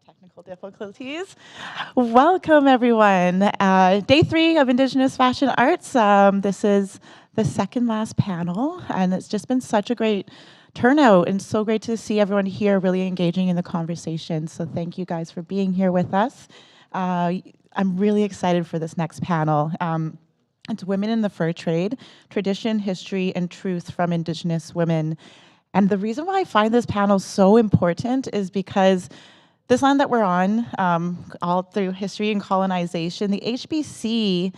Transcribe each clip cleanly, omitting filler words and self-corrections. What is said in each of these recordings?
technical difficulties. Welcome, everyone. Day 3 of Indigenous Fashion Arts. This is the second last panel, and it's just been such a great turnout and so great to see everyone here really engaging in the conversation. So thank you guys for being here with us. I'm really excited for this next panel. It's Women in the Fur Trade, Tradition, History, and Truth from Indigenous Women. And the reason why I find this panel so important is because this land that we're on, all through history and colonization, the HBC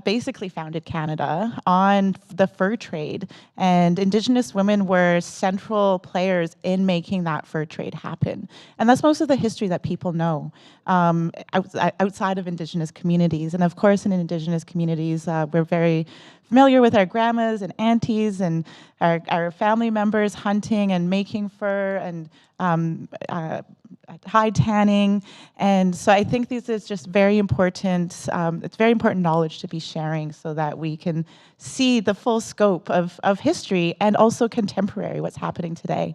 basically founded Canada on the fur trade, and Indigenous women were central players in making that fur trade happen. And that's most of the history that people know outside of Indigenous communities. And of course, in Indigenous communities, we're very familiar with our grandmas and aunties and our family members hunting and making fur and hide tanning. And so I think this is just very important. It's very important knowledge to be sharing so that we can see the full scope of history and also contemporary, what's happening today.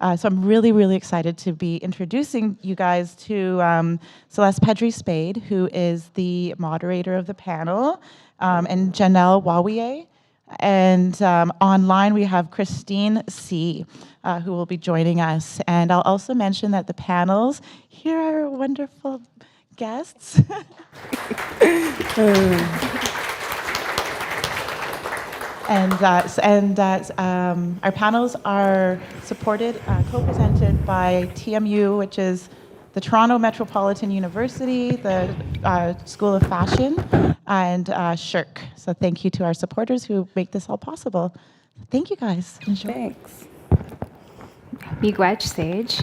So I'm really, really excited to be introducing you guys to Celeste Pedri-Spade, who is the moderator of the panel, and Janelle Wawiye. And online we have Christine C., who will be joining us. And I'll also mention that the panels, here are wonderful guests. Our panels are supported, co-presented by TMU, which is the Toronto Metropolitan University, the School of Fashion, and SHIRK. So thank you to our supporters who make this all possible. Thank you, guys. Enjoy. Thanks. Miigwech Sage.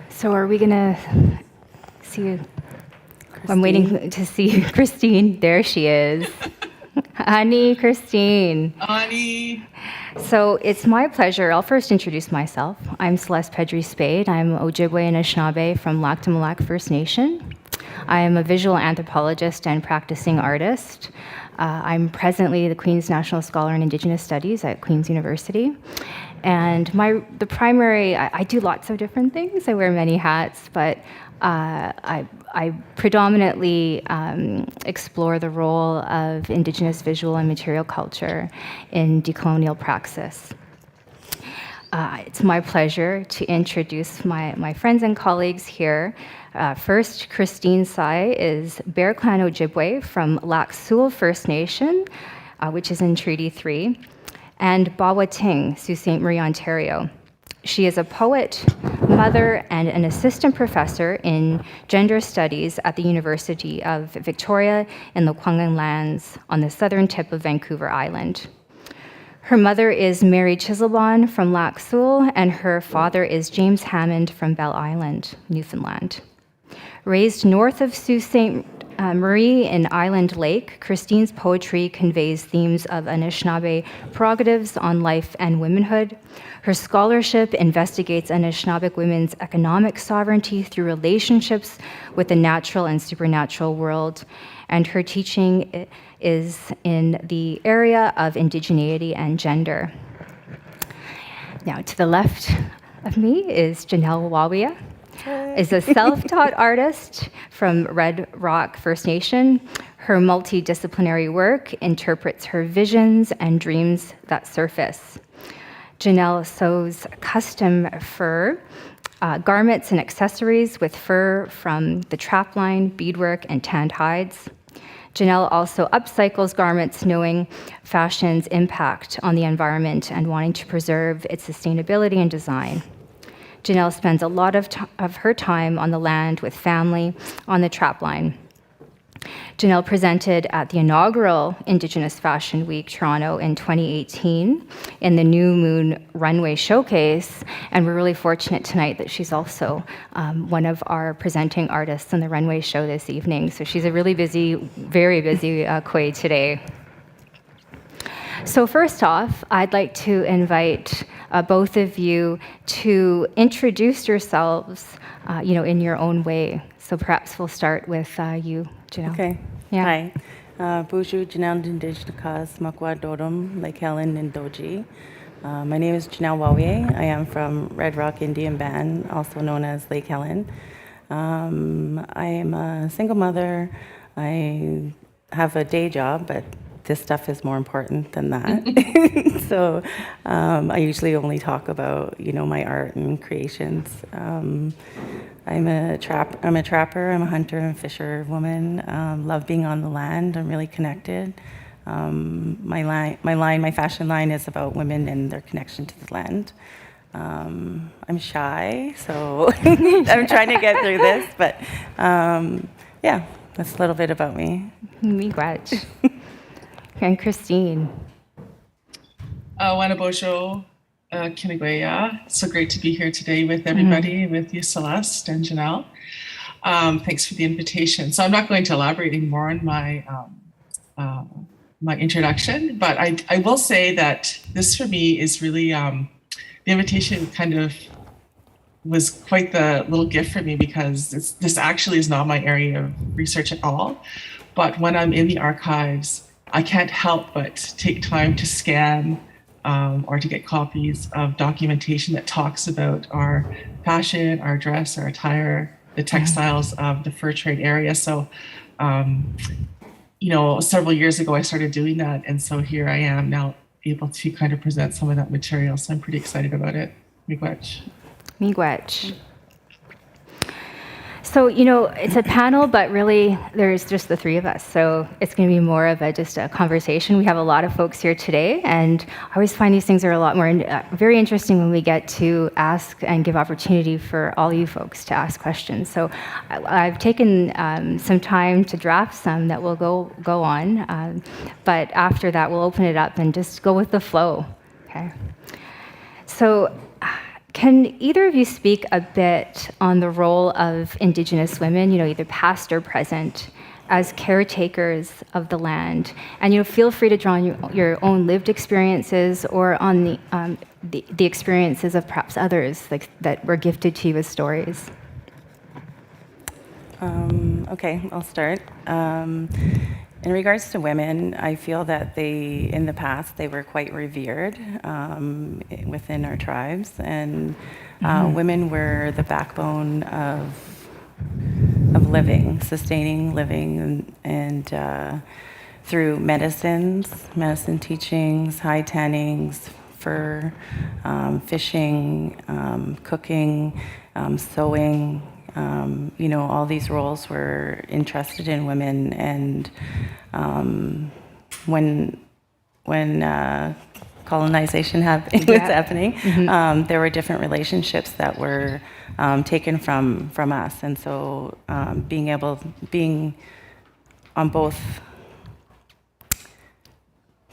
So are we gonna see? Christine. I'm waiting to see Christine. There she is. Ani, Christine. Ani. So it's my pleasure. I'll first introduce myself. I'm Celeste Pedri-Spade. I'm Ojibwe and Anishinaabe from Lac du Mille Lacs First Nation. I am a visual anthropologist and practicing artist. I'm presently the Queen's National Scholar in Indigenous Studies at Queen's University. And I do lots of different things. I wear many hats, but I predominantly explore the role of Indigenous visual and material culture in decolonial praxis. It's my pleasure to introduce my friends and colleagues here. First, Christine Sai is Bear Clan Ojibwe from Lac Seul First Nation, which is in Treaty 3, and Bawa Ting, Sault Ste. Marie, Ontario. She is a poet, mother, and an assistant professor in gender studies at the University of Victoria in the Kwangtung lands on the southern tip of Vancouver Island. Her mother is Mary Chiselbaum from Lac Seul, and her father is James Hammond from Bell Island, Newfoundland. Raised north of Sault Ste. Marie in Island Lake, Christine's poetry conveys themes of Anishinaabe prerogatives on life and womanhood. Her scholarship investigates Anishinaabe women's economic sovereignty through relationships with the natural and supernatural world. And her teaching is in the area of indigeneity and gender. Now, to the left of me is Janelle Wawiye. Is a self-taught artist from Red Rock First Nation. Her multidisciplinary work interprets her visions and dreams that surface. Janelle sews custom fur, garments and accessories with fur from the trapline, beadwork, and tanned hides. Janelle also upcycles garments, knowing fashion's impact on the environment and wanting to preserve its sustainability and design. Janelle spends a lot of her time on the land with family on the trapline. Janelle presented at the inaugural Indigenous Fashion Week Toronto in 2018 in the New Moon Runway Showcase, and we're really fortunate tonight that she's also one of our presenting artists on the runway show this evening. So she's a really busy, very busy Kwe today. So first off, I'd like to invite both of you to introduce yourselves, in your own way. So perhaps we'll start with you, Janelle. Okay. Yeah. Hi. Bonjour, Janelle Indigenous, Makwa Dorum, Lake Helen, and Doji. My name is Janelle Wawier. I am from Red Rock Indian Band, also known as Lake Helen. I am a single mother. I have a day job, but this stuff is more important than that. So I usually only talk about, my art and creations. I'm a trapper. I'm a hunter and fisher woman. Love being on the land. I'm really connected. My fashion line is about women and their connection to the land. I'm shy, so I'm trying to get through this, but yeah, that's a little bit about me. Miigwech. And Christine. Wanabosho, Kinagwaya. So great to be here today with everybody, with you, Celeste and Janelle. Thanks for the invitation. So I'm not going to elaborate anymore on my introduction, but I will say that this for me is really, the invitation kind of was quite the little gift for me, because this actually is not my area of research at all. But when I'm in the archives, I can't help but take time to scan or to get copies of documentation that talks about our fashion, our dress, our attire, the textiles of the fur trade area. So, several years ago, I started doing that. And so here I am now able to kind of present some of that material. So I'm pretty excited about it. Miigwech. Miigwech. So, it's a panel, but really there's just the three of us. So it's going to be more of just a conversation. We have a lot of folks here today, and I always find these things are a lot more very interesting when we get to ask and give opportunity for all you folks to ask questions. So I've taken some time to draft some that will go on, but after that we'll open it up and just go with the flow. Okay. So can either of you speak a bit on the role of Indigenous women, either past or present, as caretakers of the land? And feel free to draw on your own lived experiences or on the experiences of perhaps others that were gifted to you as stories. Okay, I'll start. In regards to women, I feel that in the past, they were quite revered within our tribes, and women were the backbone of living, sustaining living, and through medicine teachings, high tannings, fur, fishing, cooking, sewing. All these roles were entrusted in women, and when colonization was happening, there were different relationships that were taken from us, and so being on both,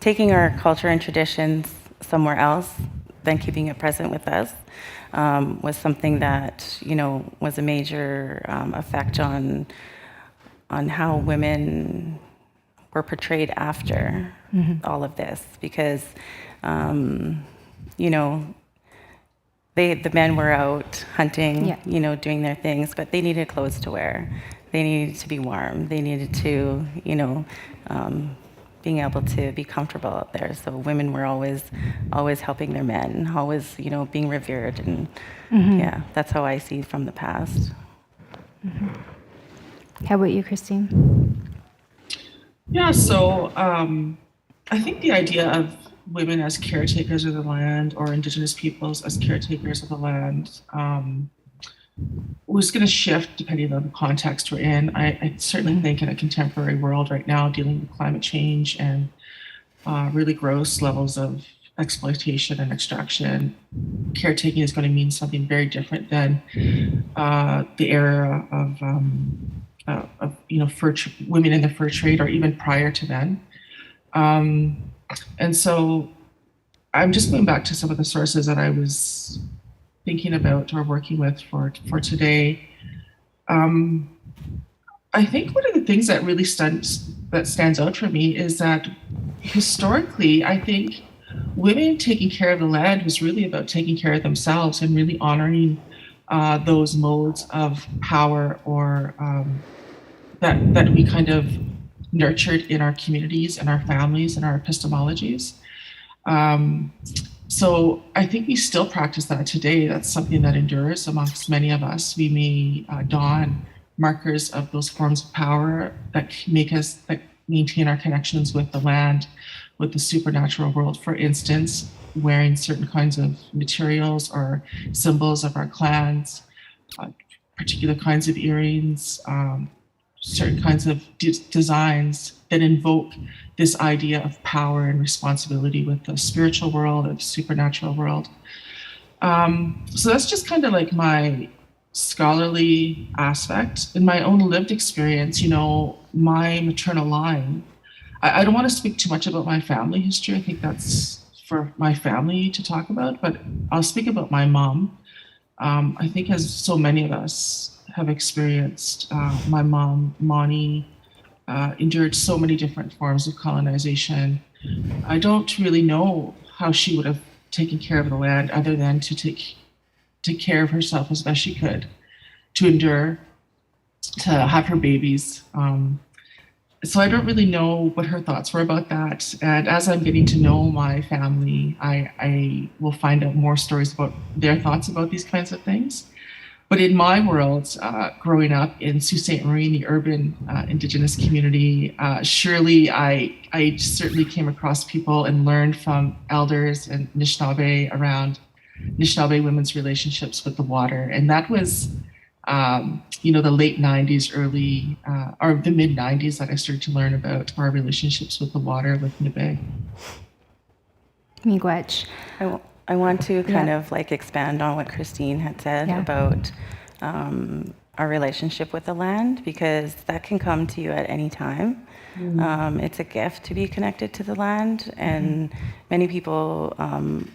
taking our culture and traditions somewhere else, then keeping it present with us. Was something that was a major effect on how women were portrayed after all of this, because the men were out hunting, doing their things, but they needed clothes to wear. They needed to be warm. They needed to being able to be comfortable out there. So women were always helping their men, always, being revered. And yeah, that's how I see from the past. How about you, Christine? Yeah, so I think the idea of women as caretakers of the land, or Indigenous peoples as caretakers of the land, was going to shift depending on the context we're in. I certainly think in a contemporary world right now, dealing with climate change and really gross levels of exploitation and extraction, caretaking is going to mean something very different than the era of women in the fur trade, or even prior to then. And so I'm just going back to some of the sources that I was thinking about or working with for today. I think one of the things that really stands out for me is that historically, I think women taking care of the land was really about taking care of themselves and really honoring those modes of power, or that we kind of nurtured in our communities and our families and our epistemologies. So I think we still practice that today. That's something that endures amongst many of us. We may don markers of those forms of power that make us, that maintain our connections with the land, with the supernatural world. For instance, wearing certain kinds of materials or symbols of our clans, particular kinds of earrings, certain kinds of designs that invoke this idea of power and responsibility with the spiritual world or the supernatural world. So that's just kind of like my scholarly aspect. In my own lived experience, my maternal line, I don't want to speak too much about my family history. I think that's for my family to talk about, but I'll speak about my mom. I think, as so many of us have experienced, my mom, Moni, endured so many different forms of colonization. I don't really know how she would have taken care of the land other than to take care of herself as best she could, to endure, to have her babies. So I don't really know what her thoughts were about that. And as I'm getting to know my family, I will find out more stories about their thoughts about these kinds of things. But in my world, growing up in Sault Ste. Marie, in the urban Indigenous community, surely I certainly came across people and learned from elders and Anishinaabe around Anishinaabe women's relationships with the water. And that was, the late 90s, early, or the mid 90s that I started to learn about our relationships with the water with Nebe. Miigwech. I want to kind of like expand on what Christine had said about our relationship with the land, because that can come to you at any time. It's a gift to be connected to the land, and many people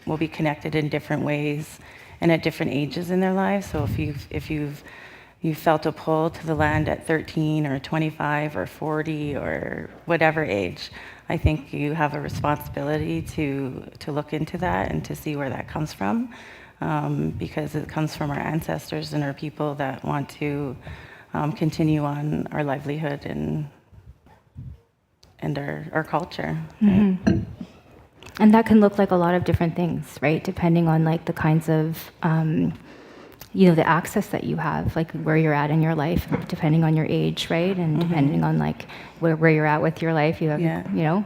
will be connected in different ways and at different ages in their lives. So if you've felt a pull to the land at 13 or 25 or 40 or whatever age, I think you have a responsibility to look into that and to see where that comes from, because it comes from our ancestors and our people that want to continue on our livelihood and our culture. Right? And that can look like a lot of different things, right? Depending on like the kinds of the access that you have, like where you're at in your life, depending on your age, right? And depending on like where you're at with your life, you have,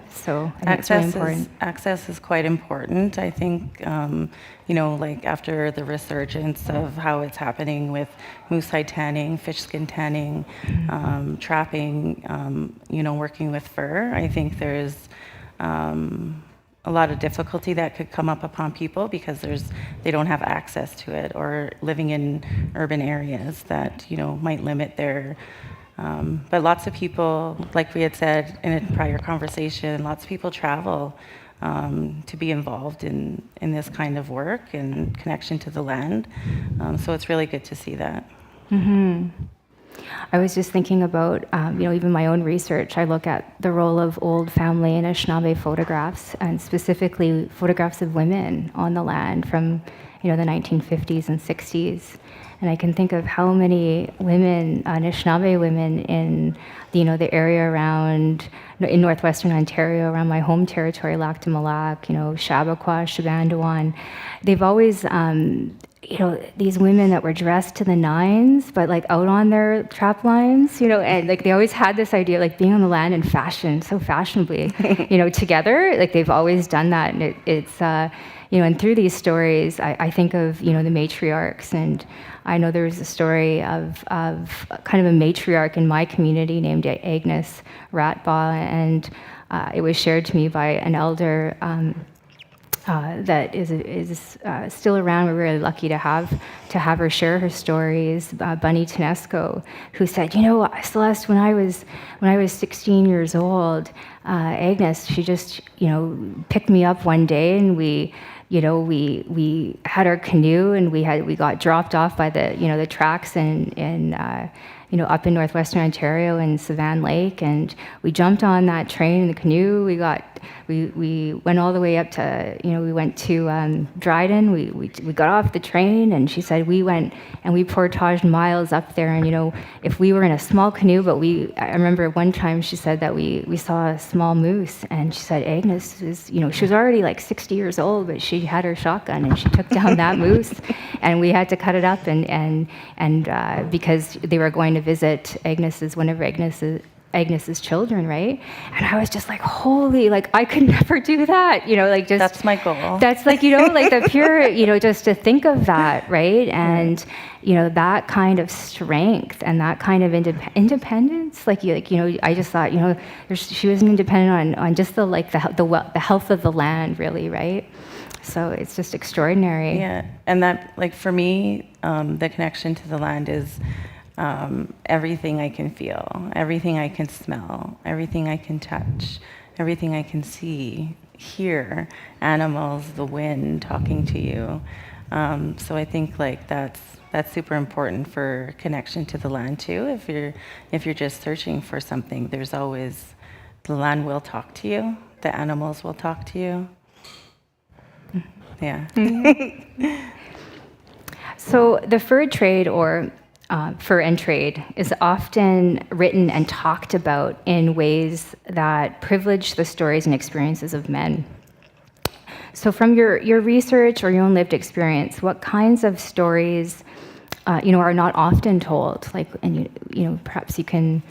so I think it's really important. Access is quite important. I think, like after the resurgence of how it's happening with moose hide tanning, fish skin tanning, trapping, working with fur, I think there's a lot of difficulty that could come up upon people because they don't have access to it, or living in urban areas that might limit their but lots of people, like we had said in a prior conversation, lots of people travel to be involved in this kind of work and connection to the land, so it's really good to see that. I was just thinking about, even my own research. I look at the role of old family and Anishinaabe photographs, and specifically photographs of women on the land from, the 1950s and 60s. And I can think of how many women, Anishinaabe women in, the area around, in northwestern Ontario, around my home territory, Lac du Lac, Chappaqua, Shabandawan. They've always, these women that were dressed to the nines, but like out on their trap lines, and like they always had this idea, like being on the land in fashion, so fashionably, together. Like they've always done that, and it's and through these stories, I think of the matriarchs, and I know there was a story of kind of a matriarch in my community named Agnes Ratbaugh, and it was shared to me by an elder. That is still around. We're really lucky to have her share her stories. Bunny Tedesco, who said, Celeste, when I was 16 years old, Agnes, she just picked me up one day, and we had our canoe, and we got dropped off by the the tracks in up in northwestern Ontario in Savan Lake, and we jumped on that train in the canoe. We went all the way up to, we went to Dryden. We got off the train, and she said we went and we portaged miles up there. And if we were in a small canoe, but I remember one time she said that we saw a small moose, and she said Agnes is, she was already like 60 years old, but she had her shotgun and she took down that moose, and we had to cut it up and because they were going to visit one of Agnes's children, right? And I was just like, holy, like I could never do that, like just That's my goal. That's like, like the pure, just to think of that, right? And that kind of strength and that kind of independence, I just thought, she wasn't independent on just the health of the land, really, right? So it's just extraordinary. Yeah, and that, like for me, the connection to the land is everything I can feel, everything I can smell, everything I can touch, everything I can see, hear, animals, the wind talking to you. So I think like that's super important for connection to the land too. If you're just searching for something, there's always, the land will talk to you, the animals will talk to you. Yeah. So the fur trade, or fur and trade, is often written and talked about in ways that privilege the stories and experiences of men. So from your research or your own lived experience, what kinds of stories are not often told? And perhaps you can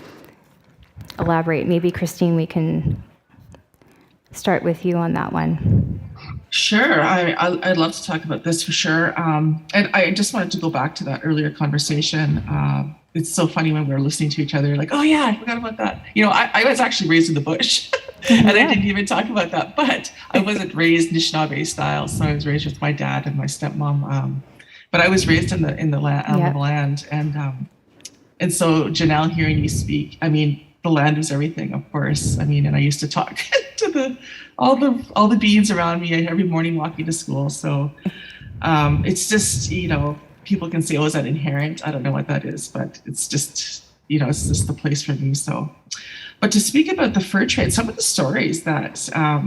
elaborate. Maybe Christine, we can start with you on that one. Sure, I'd love to talk about this for sure. And I just wanted to go back to that earlier conversation. It's so funny when we're listening to each other, like, oh yeah, I forgot about that. I was actually raised in the bush, and I didn't even talk about that. But I wasn't raised Anishinaabe style, so I was raised with my dad and my stepmom. But I was raised in the land, on the land, and so Janelle, hearing you speak, I mean, the land was everything, of course. I mean, and I used to talk to all the beings around me every morning walking to school. So it's just, people can say, oh, is that inherent? I don't know what that is, but it's just, it's just the place for me. So, but to speak about the fur trade, some of the stories that are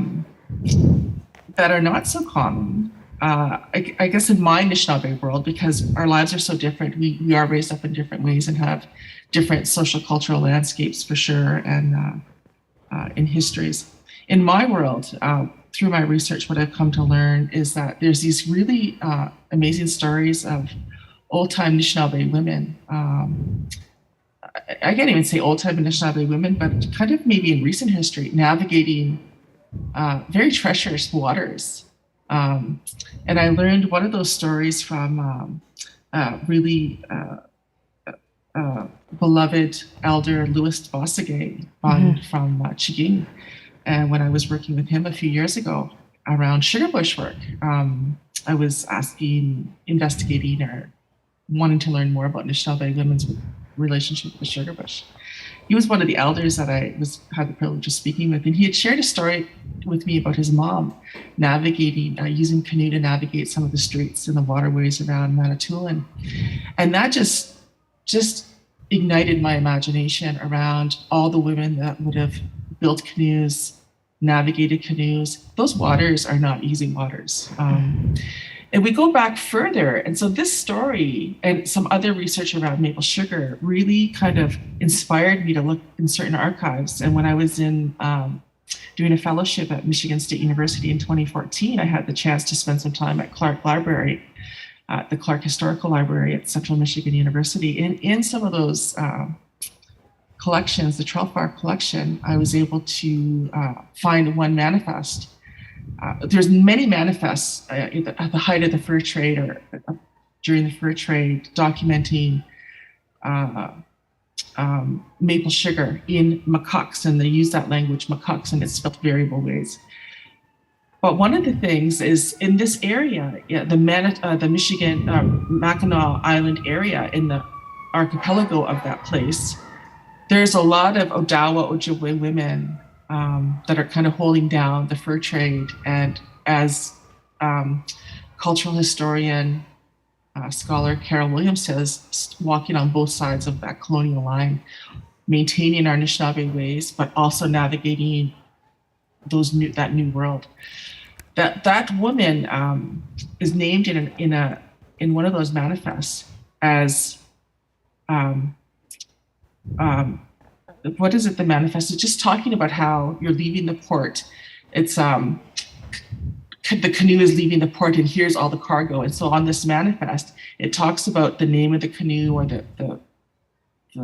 not so common, I guess in my Anishinaabe world, because our lives are so different, we are raised up in different ways and have different social cultural landscapes for sure, and in histories. In my world, through my research, what I've come to learn is that there's these really amazing stories of old-time Anishinaabe women. I can't even say old-time Anishinaabe women, but kind of maybe in recent history, navigating very treacherous waters. And I learned one of those stories from really beloved elder Louis Bossegay from Chiging. And when I was working with him a few years ago around sugar bush work, I was investigating, or wanting to learn more about Anishinaabe women's relationship with sugar bush. He was one of the elders that I had the privilege of speaking with, and he had shared a story with me about his mom navigating, using canoe to navigate some of the streets and the waterways around Manitoulin. And that just ignited my imagination around all the women that would have built canoes, navigated canoes. Those waters are not easy waters. And we go back further. And so this story and some other research around maple sugar really kind of inspired me to look in certain archives. And when I was doing a fellowship at Michigan State University in 2014, I had the chance to spend some time at Clark Library, the Clark Historical Library at Central Michigan University. And in some of those collections, the Trelfar collection, I was able to find one manifest. There's many manifests at the height of the fur trade or during the fur trade documenting maple sugar in Makux, and they use that language, Makux, and it's spelled variable ways. But one of the things is in this area, the Michigan Mackinac Island area, in the archipelago of that place, there's a lot of Odawa Ojibwe women that are kind of holding down the fur trade. And as cultural historian scholar Carol Williams says, walking on both sides of that colonial line, maintaining our Anishinaabe ways, but also navigating that new world. That woman is named in one of those manifests as what is it? The manifest is just talking about how you're leaving the port. It's the canoe is leaving the port, and here's all the cargo. And so on this manifest, it talks about the name of the canoe or the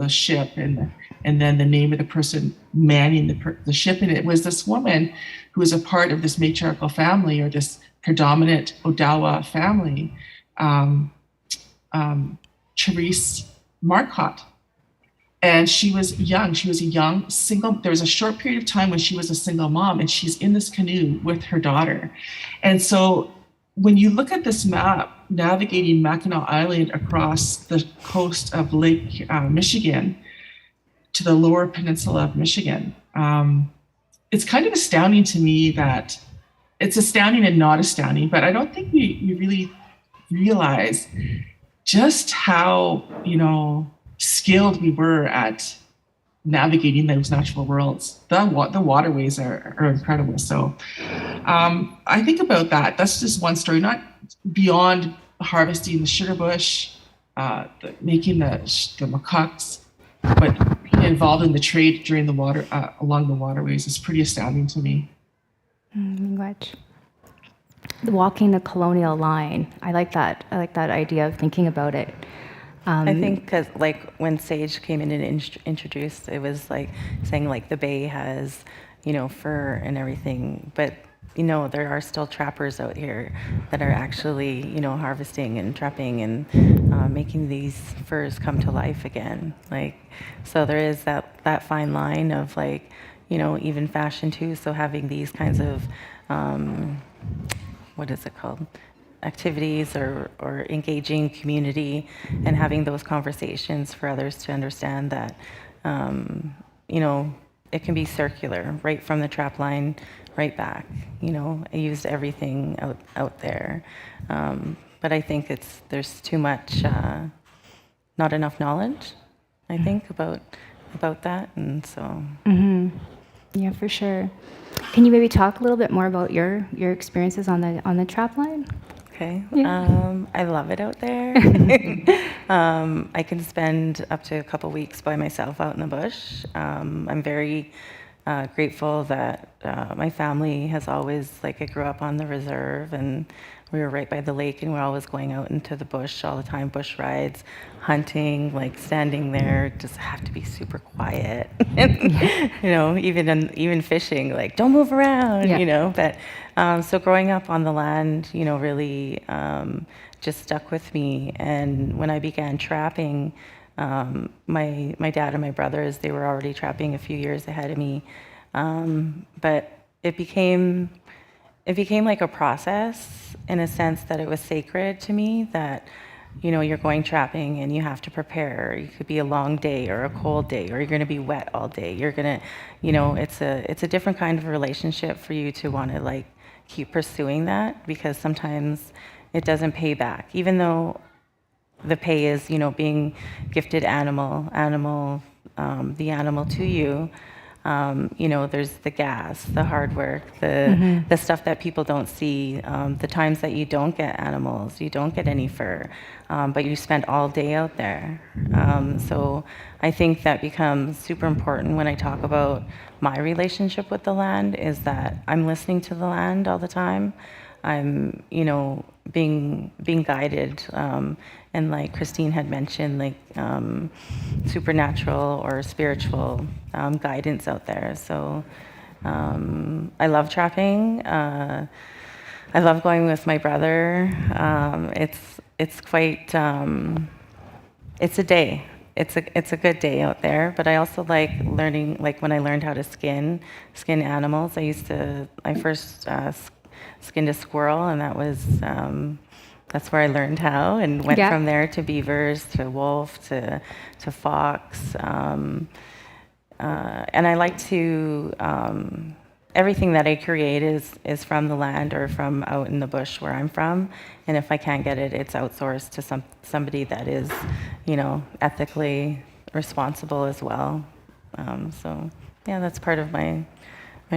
ship, and then the name of the person manning the ship. And it was this woman who was a part of this matriarchal family, or this predominant Odawa family, Therese Marcotte. And she was young. She was a young single. There was a short period of time when she was a single mom, and she's in this canoe with her daughter. And so when you look at this map, navigating Mackinac Island across the coast of Lake Michigan to the lower peninsula of Michigan, it's kind of astounding to me that it's astounding and not astounding, but I don't think we really realize just how, skilled we were at navigating those natural worlds. The waterways are incredible. So I think about that. That's just one story, not beyond harvesting the sugar bush, making the macaques, but being involved in the trade during the water along the waterways is pretty astounding to me. Walking the colonial line. I like that. I like that idea of thinking about it. I think because when Sage came in and introduced, it was saying the bay has, fur and everything, but there are still trappers out here that are actually, harvesting and trapping and making these furs come to life again. So there is that fine line of even fashion too. So having these kinds of, what is it called? Activities or engaging community and having those conversations for others to understand that, it can be circular, right from the trap line, right back. I used everything out there. But I think there's too much, not enough knowledge, I think, about that. And so. Mm-hmm. Yeah, for sure. Can you maybe talk a little bit more about your experiences on the trap line? Okay. Yeah. I love it out there. I can spend up to a couple weeks by myself out in the bush. I'm very grateful that my family has always, I grew up on the reserve, and we were right by the lake, and we're always going out into the bush all the time, bush rides, hunting, standing there, just have to be super quiet. Even fishing, don't move around, but so growing up on the land, really just stuck with me. And when I began trapping, my dad and my brothers, they were already trapping a few years ahead of me. But it became like a process, in a sense that it was sacred to me, that you're going trapping and you have to prepare. It could be a long day or a cold day, or you're going to be wet all day. You're going to, it's a different kind of relationship for you to want to keep pursuing that, because sometimes it doesn't pay back, even though the pay is, being gifted the animal to you. There's the gas, the hard work, the stuff that people don't see, the times that you don't get animals, you don't get any fur, but you spend all day out there. So I think that becomes super important when I talk about my relationship with the land, is that I'm listening to the land all the time. I'm, being guided, and like Christine had mentioned, supernatural or spiritual guidance out there. So I love trapping. I love going with my brother. It's quite, it's a day. It's a good day out there, but I also like learning, when I learned how to skin animals. I first skinned a squirrel, and that's where I learned how, and went from there to beavers, to wolf, to fox, and I like to everything that I create is from the land or from out in the bush where I'm from. And if I can't get it, it's outsourced to somebody that is, ethically responsible as well. So yeah, that's part of my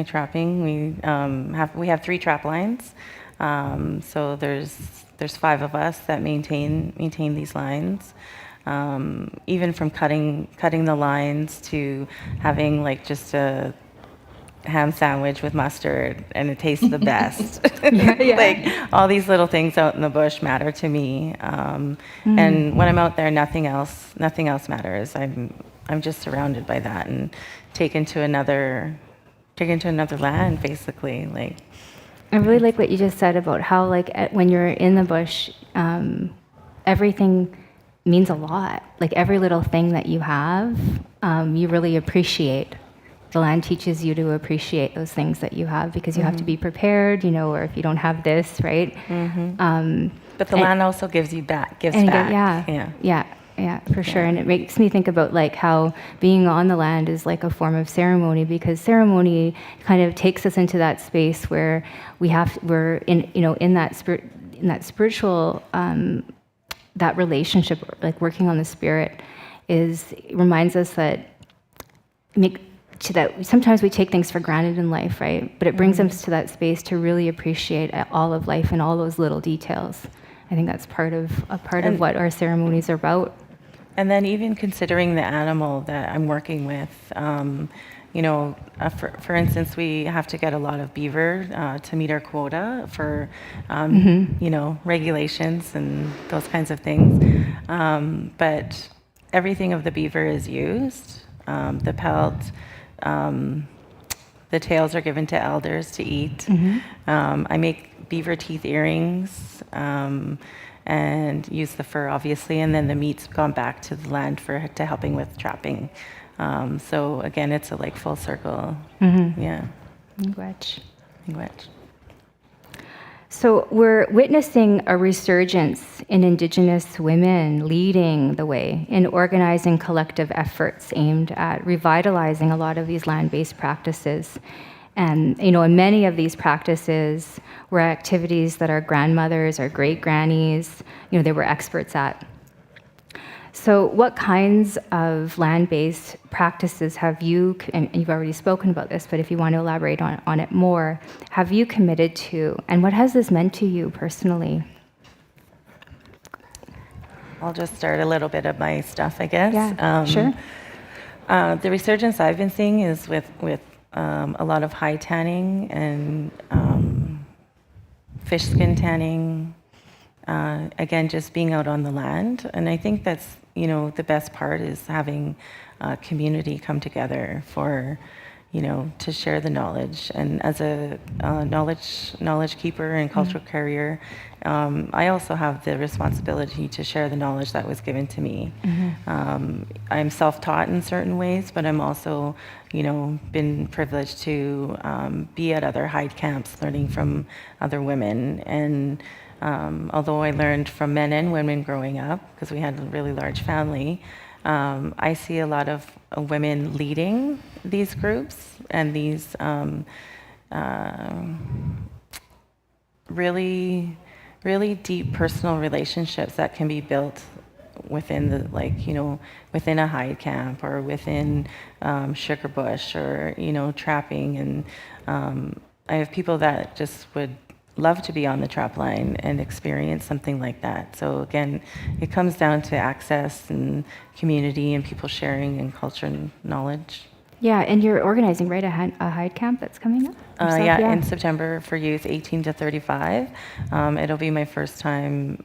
trapping. We have 3 trap lines. So there's 5 of us that maintain these lines. Even from cutting the lines to having like just a ham sandwich with mustard and it tastes the best. Yeah. Like all these little things out in the bush matter to me. And when I'm out there, nothing else matters. I'm just surrounded by that and taken to another land, basically. Like, I really like what you just said about how, like, when you're in the bush, everything means a lot. Like, every little thing that you have, you really appreciate. The land teaches you to appreciate those things that you have because you have to be prepared, or if you don't have this, right? but the land also gives back. Yeah, for sure. And it makes me think about like how being on the land is like a form of ceremony, because ceremony kind of takes us into that space where we're in that spiritual that relationship, like working on the spirit, reminds us that sometimes we take things for granted in life, right? But it brings us to that space to really appreciate all of life and all those little details. I think that's part of what our ceremonies are about. And then even considering the animal that I'm working with, for instance, we have to get a lot of beaver to meet our quota for, regulations and those kinds of things. But everything of the beaver is used. The pelt, the tails are given to elders to eat. I make beaver teeth earrings. And use the fur, obviously, and then the meat's gone back to the land to helping with trapping. So again, it's a full circle. Yeah. Miigwech. So we're witnessing a resurgence in Indigenous women leading the way in organizing collective efforts aimed at revitalizing a lot of these land-based practices. And, and many of these practices were activities that our grandmothers, our great-grannies, they were experts at. So what kinds of land-based practices have you, and you've already spoken about this, but if you want to elaborate on it more, have you committed to, and what has this meant to you personally? I'll just start a little bit of my stuff, I guess. Yeah, sure. The resurgence I've been seeing is with a lot of hide tanning and fish skin tanning. Again, just being out on the land. And I think that's, the best part is having a community come together for, to share the knowledge. And as a knowledge keeper and cultural carrier, I also have the responsibility to share the knowledge that was given to me. I'm self-taught in certain ways, but I'm also, been privileged to be at other hide camps, learning from other women. And although I learned from men and women growing up, because we had a really large family, I see a lot of women leading these groups and these really, really deep personal relationships that can be built within within a hide camp or within sugar bush or, trapping. And I have people that just would love to be on the trap line and experience something like that. So again, it comes down to access and community and people sharing and culture and knowledge. Yeah, and you're organizing, right, a hide camp that's coming up? In September for youth 18 to 35. It'll be my first time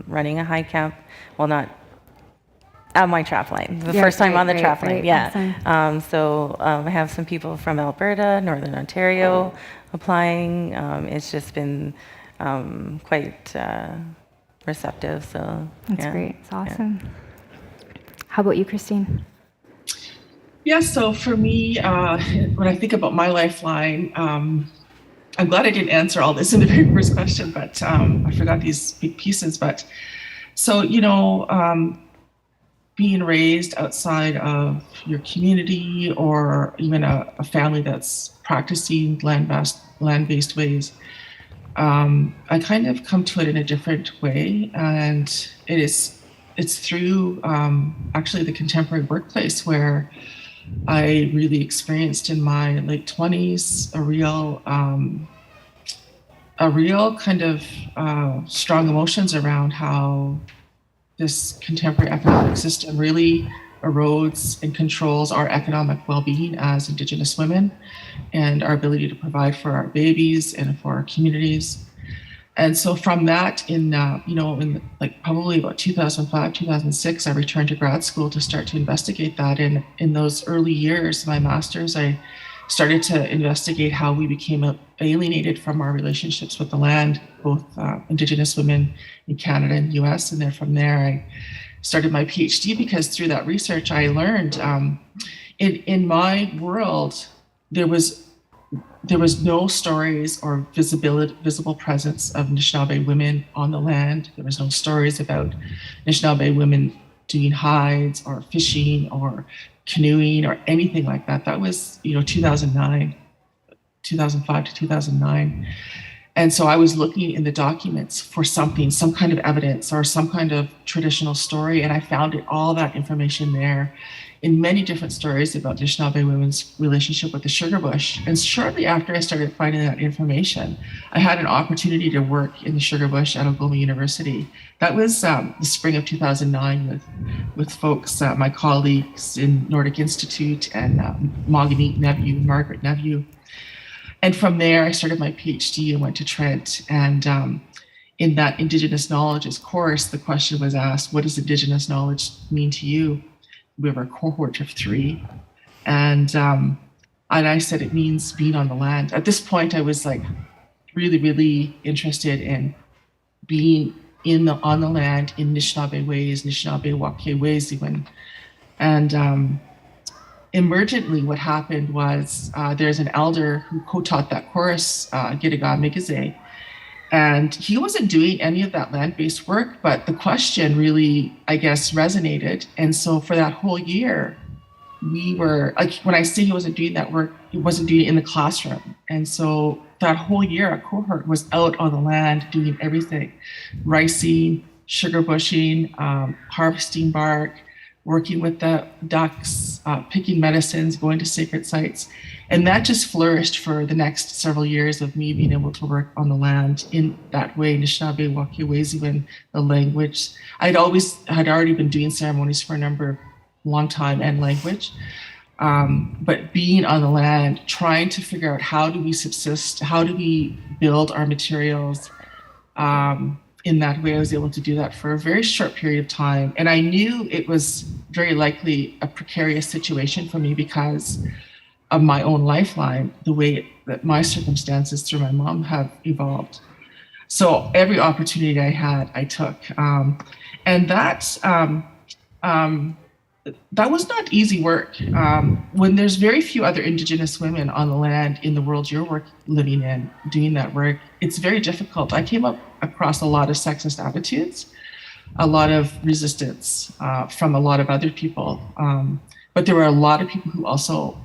running a hide camp. Well, not at my trap line. First time on the trap line, yeah. Awesome. So I have some people from Alberta, Northern Ontario applying. It's just been quite receptive. So that's great. It's awesome. Yeah. How about you, Christine? Yeah, so for me, when I think about my lifeline, I'm glad I didn't answer all this in the very first question, but I forgot these big pieces. But so, being raised outside of your community or even a family that's practicing land-based ways, I kind of come to it in a different way, and it's through actually the contemporary workplace where I really experienced in my late 20s a real kind of strong emotions around how this contemporary economic system really erodes and controls our economic well-being as Indigenous women and our ability to provide for our babies and for our communities. And so from that, in like probably about 2005, 2006, I returned to grad school to start to investigate that. And in those early years, my master's, I started to investigate how we became alienated from our relationships with the land, both Indigenous women in Canada and US. And then from there, I started my PhD because through that research, I learned in my world, there was no stories or visible presence of Anishinaabe women on the land. There was no stories about Anishinaabe women doing hides or fishing or canoeing or anything like that. That was, 2005 to 2009. And so I was looking in the documents for something, some kind of evidence or some kind of traditional story. And I found all that information there in many different stories about Anishinaabe women's relationship with the sugar bush. And shortly after I started finding that information, I had an opportunity to work in the sugar bush at Algoma University. That was the spring of 2009 with folks, my colleagues in Nordic Institute and Margaret Neveu. And from there, I started my PhD and went to Trent. And in that Indigenous Knowledges course, the question was asked, what does Indigenous knowledge mean to you? We have a cohort of 3. And I said, it means being on the land. At this point, I was like really, really interested in being on the land in Anishinaabe ways, Anishinaabe Wake ways even. And emergently, what happened was there's an elder who co-taught that course, Giriga Migaze, and he wasn't doing any of that land-based work, but the question really, I guess, resonated. And so for that whole year, we were, like, when I say he wasn't doing that work, he wasn't doing it in the classroom. And so that whole year, our cohort was out on the land doing everything: ricing, sugar bushing, harvesting bark, working with the ducks, picking medicines, going to sacred sites. And that just flourished for the next several years of me being able to work on the land in that way, Anishinaabe, Wake, Wesiwan, the language. Had already been doing ceremonies for a long time and language. But being on the land, trying to figure out how do we subsist, how do we build our materials, in that way, I was able to do that for a very short period of time. And I knew it was very likely a precarious situation for me because of my own lifeline, the way that my circumstances through my mom have evolved. So every opportunity I had, I took. And that was not easy work. When there's very few other Indigenous women on the land in the world you're living in, doing that work, it's very difficult. I came across a lot of sexist attitudes, a lot of resistance from a lot of other people. But there were a lot of people who also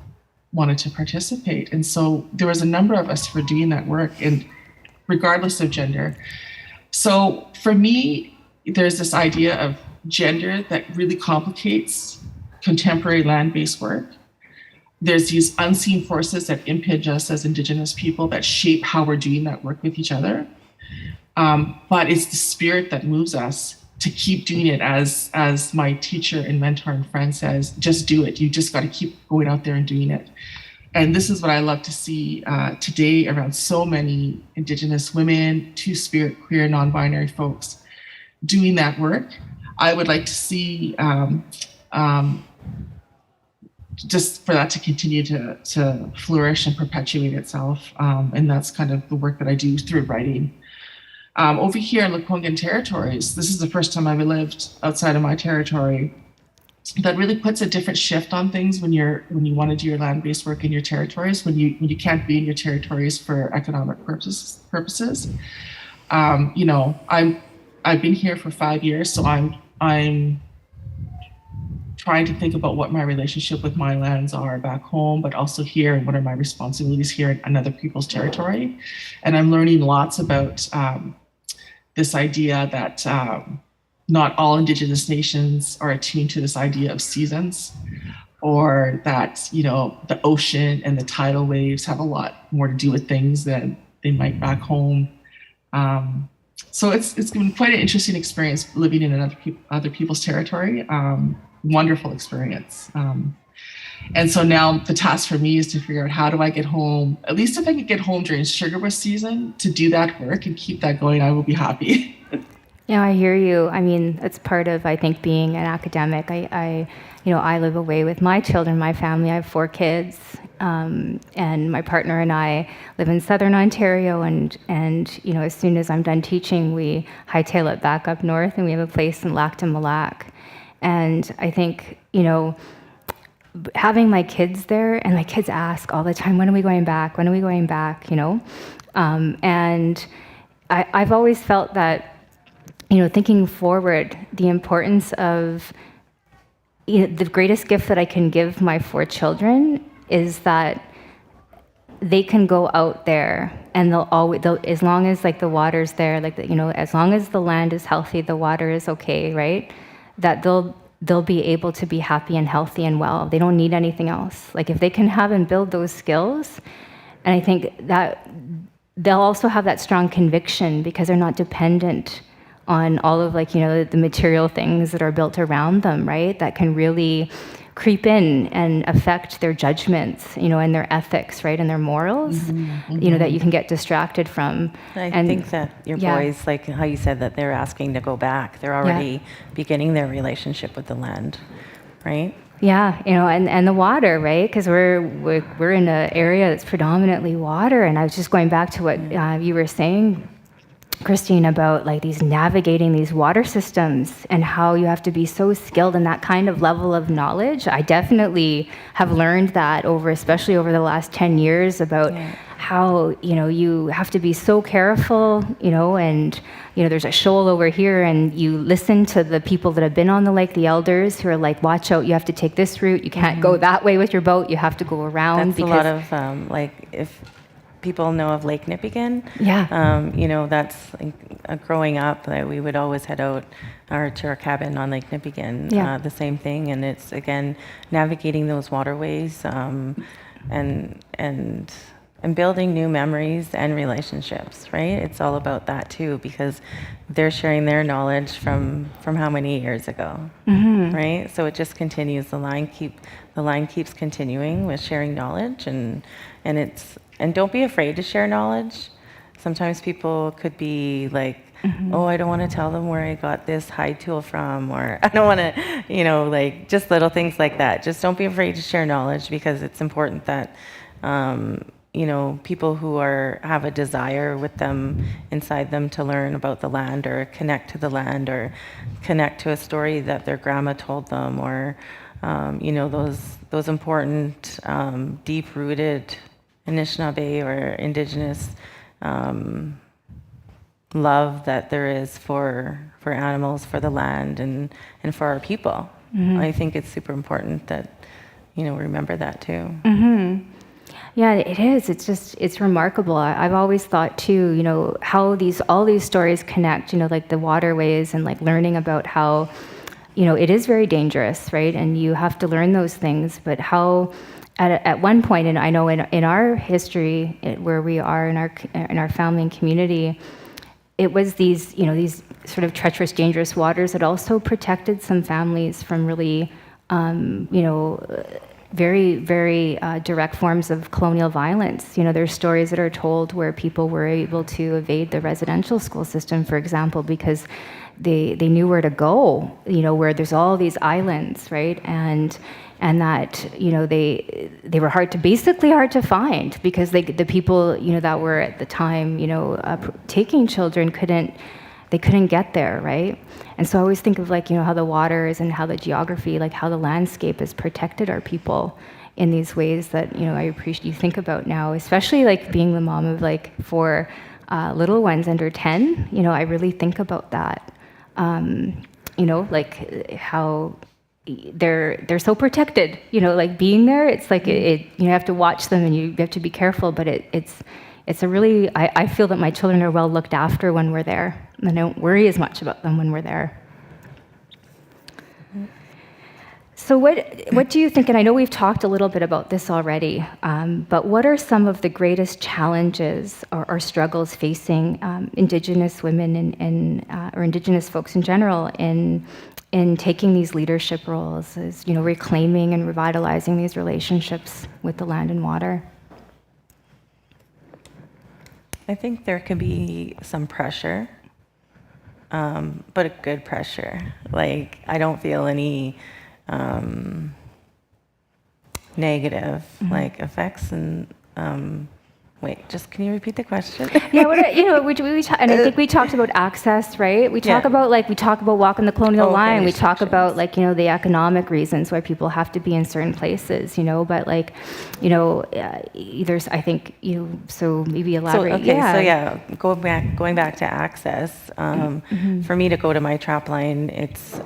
wanted to participate. And so there was a number of us who were doing that work, and regardless of gender. So for me, there's this idea of gender that really complicates contemporary land-based work. There's these unseen forces that impinge us as Indigenous people that shape how we're doing that work with each other. But it's the spirit that moves us to keep doing it, as my teacher and mentor and friend says, just do it. You just got to keep going out there and doing it. And this is what I love to see today around so many Indigenous women, two-spirit, queer, non-binary folks doing that work. I would like to see just for that to continue to flourish and perpetuate itself. And that's kind of the work that I do through writing. Over here in Lekwungen territories, this is the first time I've lived outside of my territory. That really puts a different shift on things when you want to do your land-based work in your territories, when you can't be in your territories for economic purposes. I've been here for 5 years, so I'm trying to think about what my relationship with my lands are back home, but also here, and what are my responsibilities here in other people's territory. And I'm learning lots about this idea that not all Indigenous nations are attuned to this idea of seasons, or that, you know, the ocean and the tidal waves have a lot more to do with things than they might back home. So it's been quite an interesting experience living in other people's territory. Wonderful experience. And so now the task for me is to figure out, how do I get home? At least if I could get home during sugarbush season to do that work and keep that going, I will be happy. Yeah, I hear you. I mean, it's part of, I think, being an academic. I live away with my children, my family. I have 4 kids, and my partner and I live in Southern Ontario. And as soon as I'm done teaching, we hightail it back up north, and we have a place in Lac du Mille. And I think, having my kids there, and my kids ask all the time, when are we going back? When are we going back? And I've always felt that, thinking forward, the importance of, the greatest gift that I can give my 4 children is that they can go out there, and they'll as long as the water's there, as long as the land is healthy, the water is okay, right? That they'll be able to be happy and healthy and well. They don't need anything else. If they can have and build those skills, and I think that they'll also have that strong conviction because they're not dependent on all of the material things that are built around them, right? That can really creep in and affect their judgments, and their ethics, right? And their morals, that you can get distracted from. I think that your boys, like how you said that they're asking to go back, they're already beginning their relationship with the land, right? Yeah, and the water, right? Because we're in an area that's predominantly water. And I was just going back to what you were saying, Christine, about these navigating these water systems and how you have to be so skilled in that kind of level of knowledge. I definitely have learned that especially over the last 10 years about how, you have to be so careful, and, there's a shoal over here, and you listen to the people that have been on the lake, the elders, who are like, watch out, you have to take this route, you can't go that way with your boat, you have to go around. That's a lot of, if people know of Lake Nipigon. That's growing up, we would always head out to our cabin on Lake Nipigon, the same thing. And it's, again, navigating those waterways and building new memories and relationships, right? It's all about that too, because they're sharing their knowledge from how many years ago, right? So it just continues. The line keeps continuing with sharing knowledge, and don't be afraid to share knowledge. Sometimes people could be like, oh, I don't want to tell them where I got this hide tool from, or I don't want to, just little things like that. Just don't be afraid to share knowledge, because it's important that, people who have a desire with them inside them to learn about the land, or connect to the land, or connect to a story that their grandma told them, or, those important, deep-rooted Anishinaabe or Indigenous love that there is for animals, for the land, and for our people. I think it's super important that, remember that too. Yeah, it is. It's remarkable. I've always thought too, how all these stories connect, the waterways, and learning about how, it is very dangerous, right? And you have to learn those things, but how at one point, and I know in our history, where we are in our family and community, it was these sort of treacherous, dangerous waters that also protected some families from really, very, very direct forms of colonial violence. There's stories that are told where people were able to evade the residential school system, for example, because they knew where to go, where there's all these islands, right? And that, they were hard to find, because the people, that were at the time, taking children couldn't get there, right? And so I always think of how the waters and how the geography, how the landscape has protected our people in these ways that, I appreciate you think about now, especially being the mom of 4 little ones under 10, I really think about that. How, they're so protected, like being there, it's like you have to watch them and you have to be careful, but it's a really, I feel that my children are well looked after when we're there. I don't worry as much about them when we're there. So what do you think, and I know we've talked a little bit about this already, but what are some of the greatest challenges or struggles facing Indigenous women or Indigenous folks in general in taking these leadership roles, as reclaiming and revitalizing these relationships with the land and water? I think there can be some pressure, but a good pressure. Like, I don't feel any negative effects. And just can you repeat the question? Yeah, and I think we talked about access, right? We talk about walking the colonial line. We talk about the economic reasons why people have to be in certain places, but there's, I think, so maybe elaborate. Going back to access, for me to go to my trap line, it's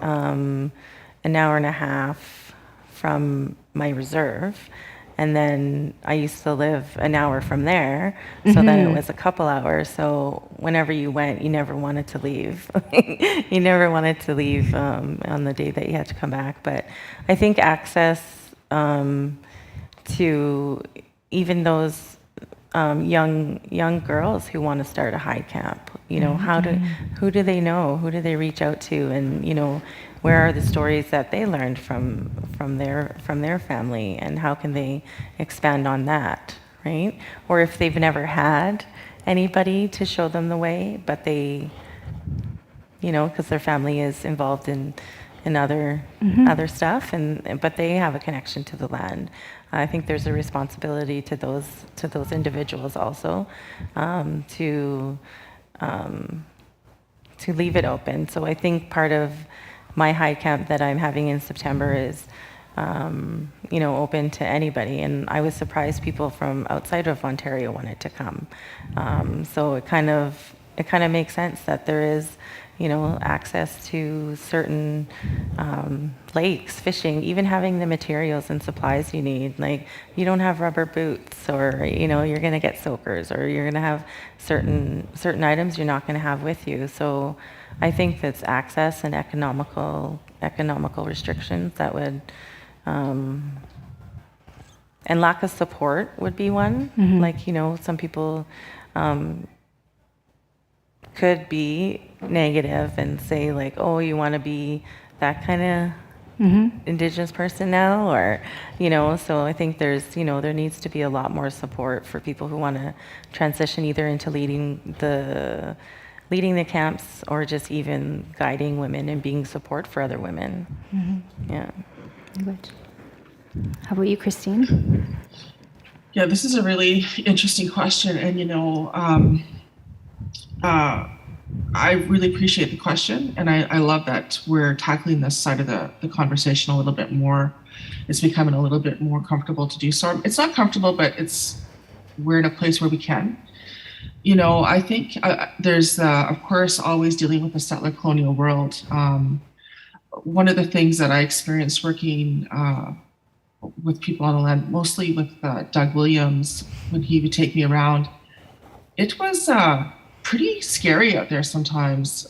an hour and a half from my reserve. And then I used to live an hour from there, so then it was a couple hours. So whenever you went, you never wanted to leave. You never wanted to leave on the day that you had to come back. But I think access to even those young girls who want to start a high camp, who do they know? Who do they reach out to? And where are the stories that they learned from their family, and how can they expand on that, right? Or if they've never had anybody to show them the way, but they, because their family is involved in other stuff, but they have a connection to the land. I think there's a responsibility to those individuals also to leave it open. So I think part of my high camp that I'm having in September is, open to anybody. And I was surprised people from outside of Ontario wanted to come. So it kind of makes sense that there is, access to certain lakes, fishing, even having the materials and supplies you need. Like, you don't have rubber boots, or you're going to get soakers, or you're going to have certain items you're not going to have with you. So I think that's access and economical restrictions that would, and lack of support would be one. Like, some people could be negative and say like, oh, you want to be that kind of Indigenous person now, or so I think there's there needs to be a lot more support for people who want to transition either into leading the camps, or just even guiding women and being support for other women. Yeah. Good. How about you, Christine? Yeah, this is a really interesting question, and I really appreciate the question, and I love that we're tackling this side of the conversation a little bit more. It's becoming a little bit more comfortable to do so. It's not comfortable, but we're in a place where we can. I think there's, of course, always dealing with the settler colonial world. One of the things that I experienced working with people on the land, mostly with Doug Williams, when he would take me around, it was pretty scary out there sometimes,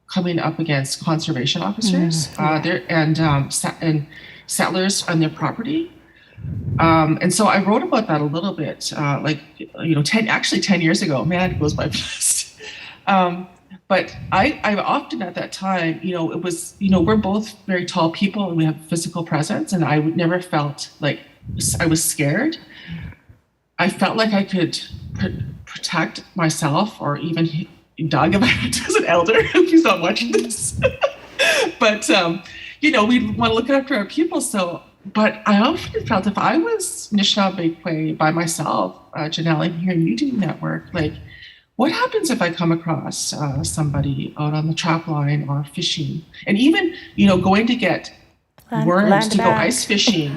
coming up against conservation officers and settlers on their property. And so I wrote about that a little bit, 10 years ago. Man, it goes by fast. But I often at that time, it was, we're both very tall people and we have physical presence, and I would never felt like I was scared. I felt like I could protect myself, or even Doug, if I as an elder, if he's not watching this. But, we want to look after our people. So, but I often felt if I was Anishinaabe by myself, Janelle, and hearing you doing that work, like, what happens if I come across somebody out on the trap line or fishing, and even, going to get worms to go ice fishing,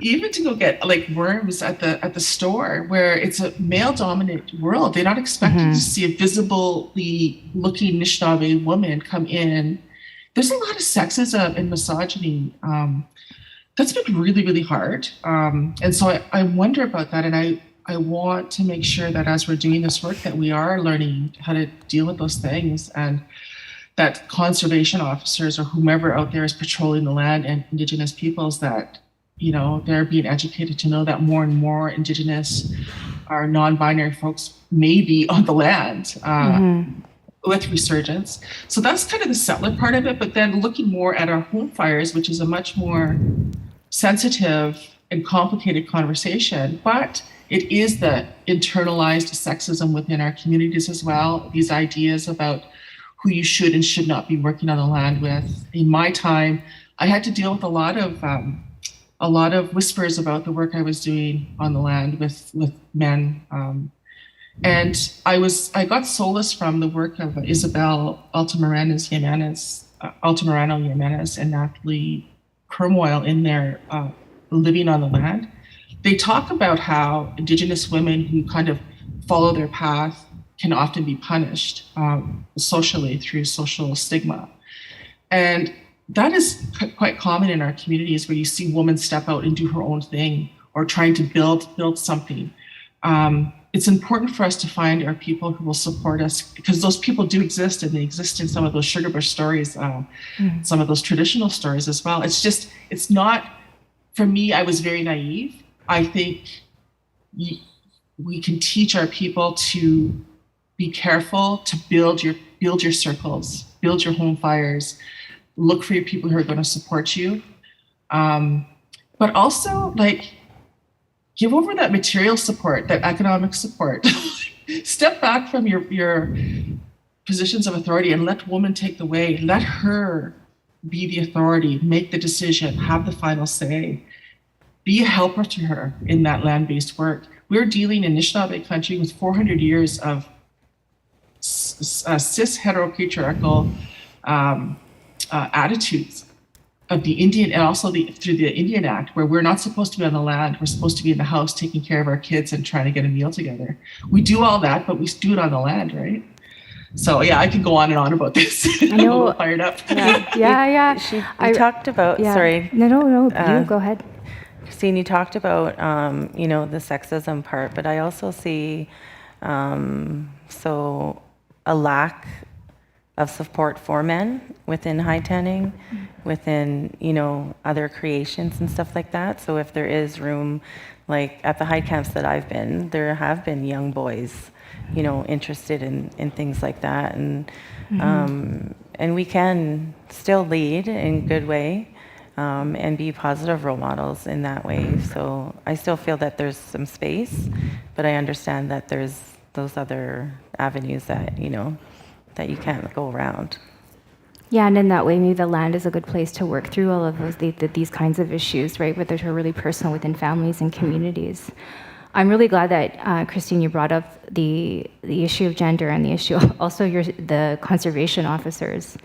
even to go get like worms at the store, where it's a male dominant world. They're not expecting to see a visibly looking Anishinaabe woman come in there's a lot of sexism and misogyny. That's been really, really hard. And so I wonder about that. And I want to make sure that as we're doing this work, that we are learning how to deal with those things, and that conservation officers or whomever out there is patrolling the land and Indigenous peoples, that, you know, they're being educated to know that more and more Indigenous or non-binary folks may be on the land. With resurgence. So that's kind of the settler part of it, but then looking more at our home fires, which is a much more sensitive and complicated conversation, but it is the internalized sexism within our communities as well, these ideas about who you should and should not be working on the land with. In my time, I had to deal with a lot of whispers about the work I was doing on the land with men. And I got solace from the work of Isabel Altamirano Jimenez and Natalie Kermoil in their Living on the Land. They talk about how Indigenous women who kind of follow their path can often be punished socially through social stigma. And that is quite common in our communities, where you see women step out and do her own thing or trying to build something. It's important for us to find our people who will support us, because those people do exist, and they exist in some of those sugar bush stories, some of those traditional stories as well. It's not, for me, I was very naive. I think we can teach our people to be careful, to build your circles, build your home fires, look for your people who are going to support you. But also, like, give over that material support, that economic support. Step back from your positions of authority and let woman take the way. Let her be the authority, make the decision, have the final say. Be a helper to her in that land-based work. We're dealing in Anishinaabe country with 400 years of cis heteropatriarchal attitudes of the Indian, and also through the Indian Act, where we're not supposed to be on the land, we're supposed to be in the house taking care of our kids and trying to get a meal together. We do all that, but we do it on the land, right? So yeah, I can go on and on about this. I know. I'm a little fired up. Yeah. We talked about, sorry. No, you go ahead. Christine, you talked about, the sexism part, but I also see, a lack of support for men within high tanning, within, other creations and stuff like that. So if there is room, like at the high camps that I've been, there have been young boys, interested in things like that. And, and we can still lead in good way, and be positive role models in that way. So I still feel that there's some space, but I understand that there's those other avenues that, that you can't go around. Yeah, and in that way, maybe the land is a good place to work through all of those these kinds of issues, right? But they're really personal within families and communities. I'm really glad that Christine, you brought up the issue of gender and the issue also the conservation officers,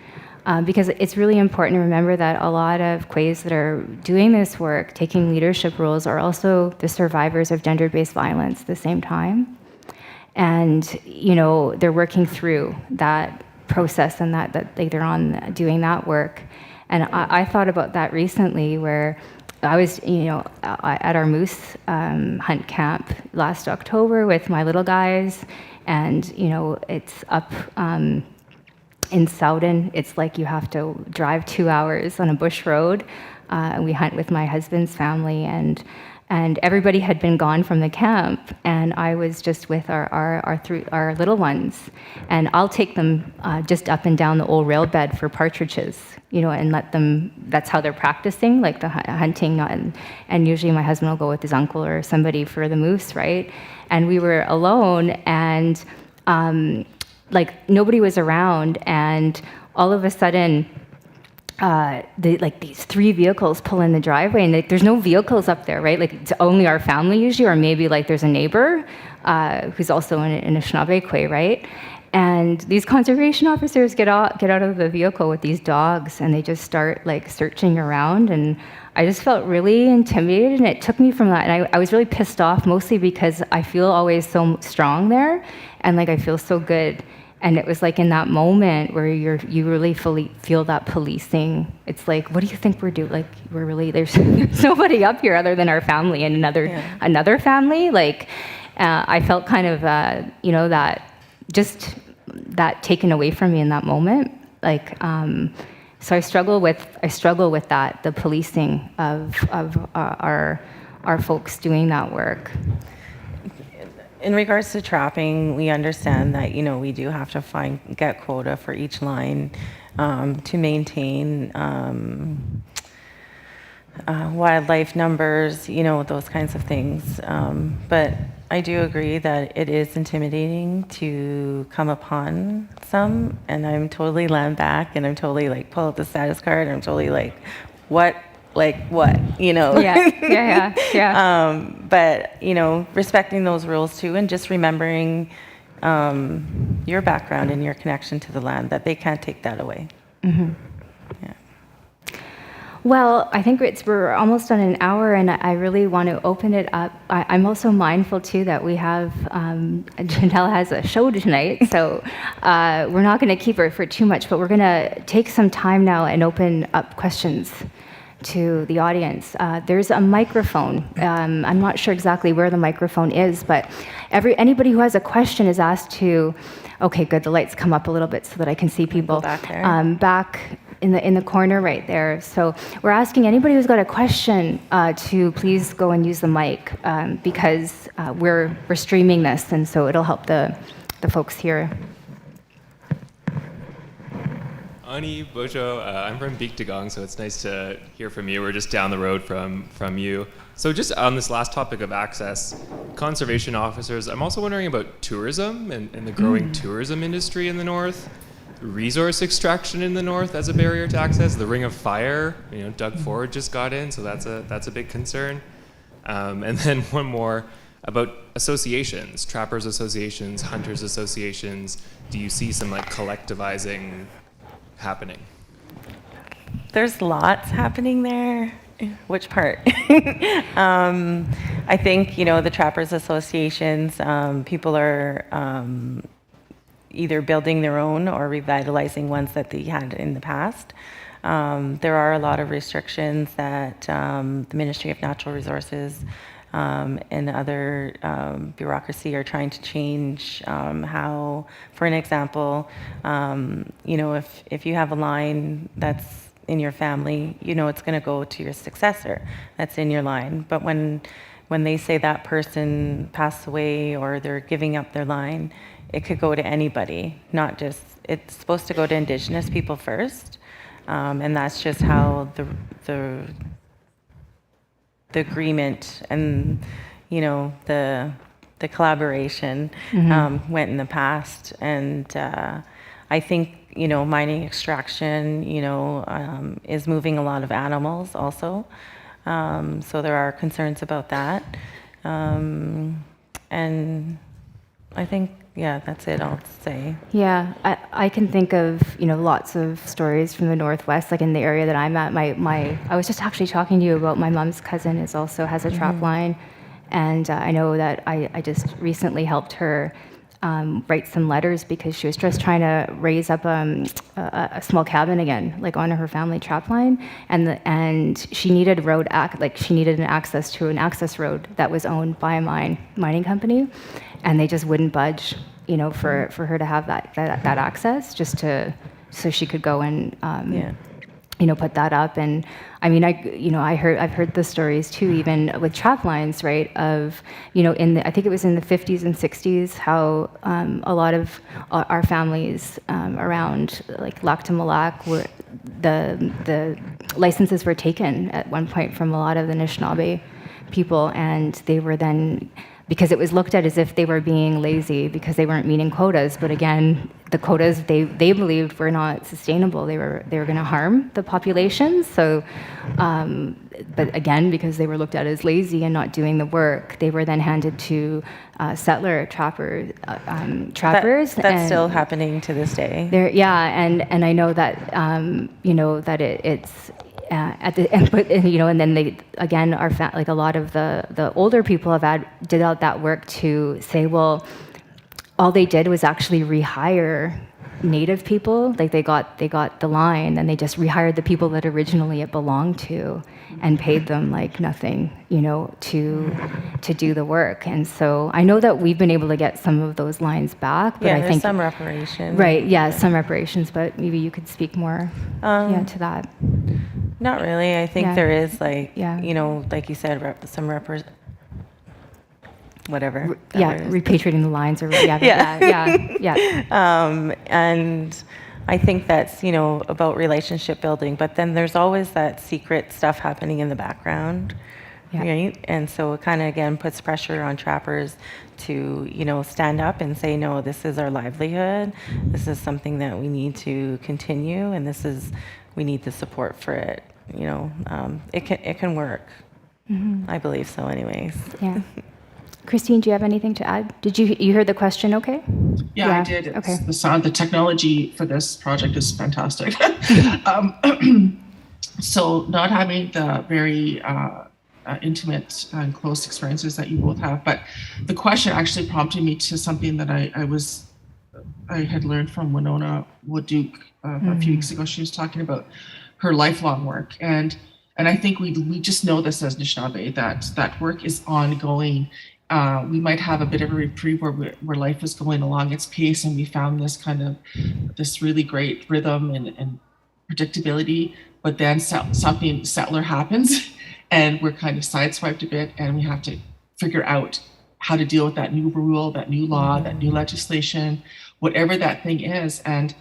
because it's really important to remember that a lot of Kways that are doing this work, taking leadership roles, are also the survivors of gender-based violence at the same time. And, they're working through that process, and that they're on doing that work. And I thought about that recently, where I was, at our moose hunt camp last October with my little guys, and, it's up in Soudan. It's like you have to drive 2 hours on a bush road. We hunt with my husband's family, and everybody had been gone from the camp, and I was just with our little ones, and I'll take them just up and down the old rail bed for partridges, and let them. That's how they're practicing, like the hunting. And usually my husband will go with his uncle or somebody for the moose, right? And we were alone, and nobody was around, and all of a sudden, these 3 vehicles pull in the driveway, and there's no vehicles up there, right? Like, it's only our family usually, or maybe there's a neighbor who's also in Anishinaabe Kwe, right? And these conservation officers get out of the vehicle with these dogs, and they just start searching around, and I just felt really intimidated, and it took me from that, and I was really pissed off, mostly because I feel always so strong there, and I feel so good. And it was like in that moment where you really fully feel that policing. It's like, what do you think we're doing? Like, we're really, there's nobody up here other than our family and another family. Like, I felt kind of, that just that taken away from me in that moment. Like, so I struggle with that, the policing of our folks doing that work. In regards to trapping, we understand that, we do have to get quota for each line to maintain wildlife numbers, those kinds of things. But I do agree that it is intimidating to come upon some, and I'm totally land back, and I'm totally like, pull out the status card, and I'm totally like, what? Like what, Yeah. But, respecting those rules too, and just remembering your background and your connection to the land, that they can't take that away. Mm-hmm. Yeah. Well, I think we're almost on an hour, and I really want to open it up. I'm also mindful too that we have, Janelle has a show tonight, so we're not going to keep her for too much, but we're going to take some time now and open up questions to the audience. There's a microphone. I'm not sure exactly where the microphone is, but anybody who has a question is asked to, okay, good, the lights come up a little bit so that I can see people. Back there. Back in the corner right there. So we're asking anybody who's got a question to please go and use the mic because we're streaming this, and so it'll help the folks here. Ani Bojo, I'm from Biktigong, so it's nice to hear from you. We're just down the road from you. So just on this last topic of access, conservation officers, I'm also wondering about tourism and the growing tourism industry in the north, resource extraction in the north as a barrier to access, the Ring of Fire, Doug Ford just got in, so that's a big concern. And then one more about associations, trappers associations, hunters associations. Do you see some collectivizing happening? There's lots happening there. Which part? I think, the trappers associations, people are either building their own or revitalizing ones that they had in the past. There are a lot of restrictions that the Ministry of Natural Resources and other bureaucracy are trying to change how, for an example, if you have a line that's in your family, it's going to go to your successor that's in your line. But when they say that person passed away or they're giving up their line, it could go to anybody, not just, it's supposed to go to Indigenous people first. And that's just how the agreement and the collaboration went in the past. And I think mining extraction is moving a lot of animals also, so there are concerns about that, and I think that's it, I'll say. Yeah, I can think of lots of stories from the Northwest, like in the area that I'm at. I was just actually talking to you about my mom's cousin has a trap line, and I know that I just recently helped her write some letters because she was just trying to raise up a small cabin again, like on her family trap line, and she needed she needed an access to an access road that was owned by a mining company, and they just wouldn't budge, for her to have that access so she could go and put that up. And I mean, I've heard the stories too, even with trap lines, right? Of I think it was in the 50s and 60s, how a lot of our families around like Lac du Mille were the licenses were taken at one point from a lot of the Anishinaabe people, and they were then, because it was looked at as if they were being lazy because they weren't meeting quotas. But again, the quotas they believed were not sustainable. They were going to harm the population. So, but again, because they were looked at as lazy and not doing the work, they were then handed to settler trappers. That's still happening to this day. And I know that that it's. At the end, and then they again are like a lot of the older people did out that work to say, well, all they did was actually rehire Native people. Like they got the line, and they just rehired the people that originally it belonged to, and paid them like nothing, to do the work. And so I know that we've been able to get some of those lines back, but Yeah, I there's think some reparation. right, yeah, some reparations, but maybe you could speak more to that. Not really. I think Yeah. there is like, Yeah. like you said, whatever. that Yeah, word is. repatriating the lines, or yeah. And I think that's, about relationship building, but then there's always that secret stuff happening in the background, Yeah. right? And so it kind of, again, puts pressure on trappers to, stand up and say, no, this is our livelihood. This is something that we need to continue, and we need the support for it. It can work. I believe so anyways. Yeah. Christine, do you have anything to add? Did you heard the question okay? Yeah, I did. Okay. The technology for this project is fantastic. So not having the very intimate and close experiences that you both have, but the question actually prompted me to something that I had learned from Winona Wood-Duke a few weeks ago. She was talking about her lifelong work, and I think we just know this as Anishinaabe, that work is ongoing. We might have a bit of a reprieve where life is going along its pace, and we found this really great rhythm and predictability, but then something settler happens and we're kind of sideswiped a bit, and we have to figure out how to deal with that new rule, that new law, that new legislation, whatever that thing is. And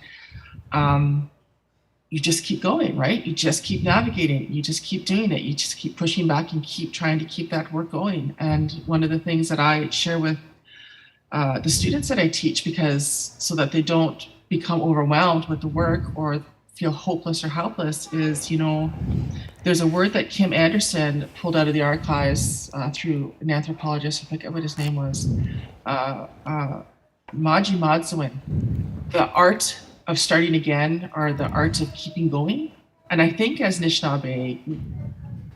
you just keep going, right? You just keep navigating. You just keep doing it. You just keep pushing back and keep trying to keep that work going. And one of the things that I share with the students that I teach, so that they don't become overwhelmed with the work or feel hopeless or helpless, is, there's a word that Kim Anderson pulled out of the archives through an anthropologist, I forget what his name was, Maji Madzawin, the art of starting again, or the art of keeping going. And I think as Anishinaabe,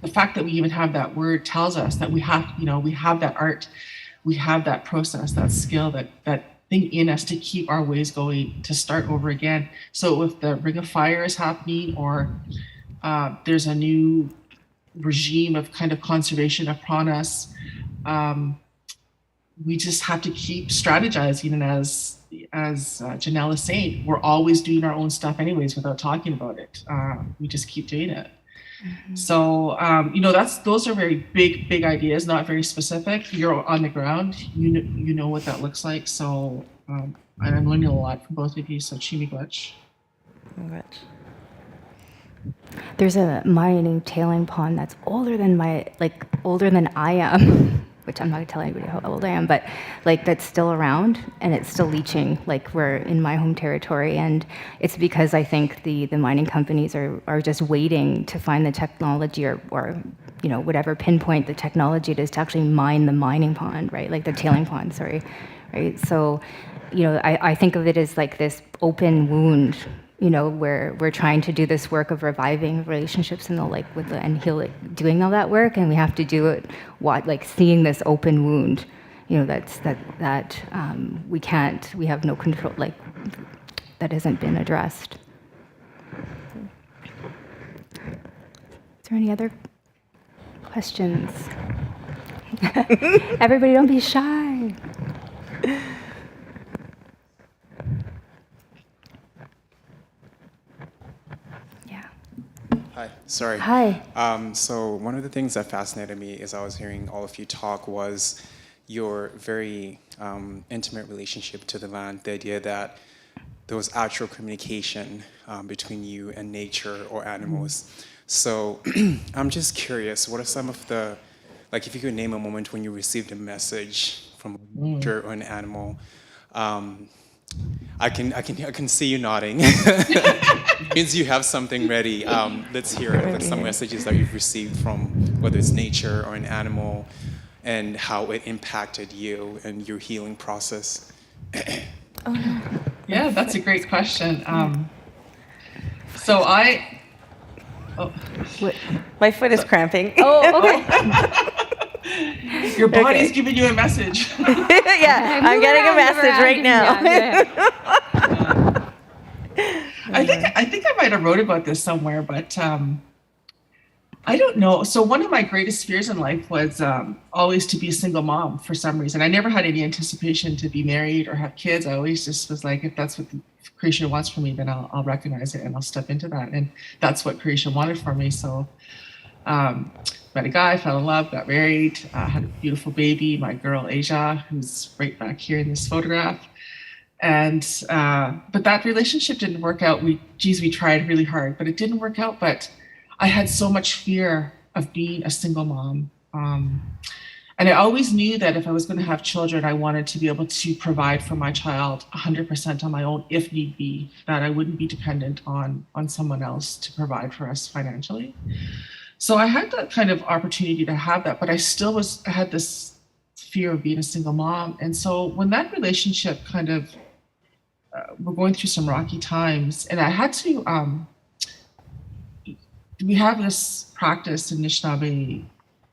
the fact that we even have that word tells us that we have that art, we have that process, that skill, that thing in us to keep our ways going, to start over again. So if the Ring of Fire is happening, or there's a new regime of kind of conservation upon us, we just have to keep strategizing. And as Janelle is saying, we're always doing our own stuff anyways without talking about it. We just keep doing it. Mm-hmm. So, those are very big ideas, not very specific. You're on the ground, you know what that looks like. So I'm learning a lot from both of you. So Chimiigwech. There's a mining tailing pond that's older than I am. Which I'm not gonna tell anybody how old I am, but that's still around, and it's still leaching. We're in my home territory, and it's because I think the mining companies are just waiting to find the technology or whatever pinpoint the technology it is to actually mine the mining pond, right? The tailing pond, sorry, right? So, I think of it as this open wound, where we're trying to do this work of reviving relationships and doing all that work, and we have to do it seeing this open wound, that we have no control, that hasn't been addressed. Is there any other questions? Everybody, don't be shy. Hi, sorry. Hi. So one of the things that fascinated me as I was hearing all of you talk was your very intimate relationship to the land, the idea that there was actual communication between you and nature or animals. So I'm just curious, what are some of the, if you could name a moment when you received a message from nature or an animal. I can see you nodding. Means you have something ready. Let's hear it. Some messages that you've received from whether it's nature or an animal, and how it impacted you and your healing process. Yeah, that's a great question. My foot is cramping. Oh, okay. Your body's giving you a message. Yeah, I'm getting a message right now. I think I might have wrote about this somewhere, but I don't know. So one of my greatest fears in life was always to be a single mom for some reason. I never had any anticipation to be married or have kids. I always just was like, if that's what the creation wants for me, then I'll recognize it and I'll step into that. And that's what creation wanted for me. So met a guy, fell in love, got married, had a beautiful baby, my girl Asia, who's right back here in this photograph. And but that relationship didn't work out. We tried really hard, but it didn't work out. But I had so much fear of being a single mom. And I always knew that if I was going to have children, I wanted to be able to provide for my child 100% on my own, if need be, that I wouldn't be dependent on someone else to provide for us financially. So I had that kind of opportunity to have that, but I had this fear of being a single mom. And so when that relationship kind of, we're going through some rocky times, and I had to, we have this practice in Anishinaabe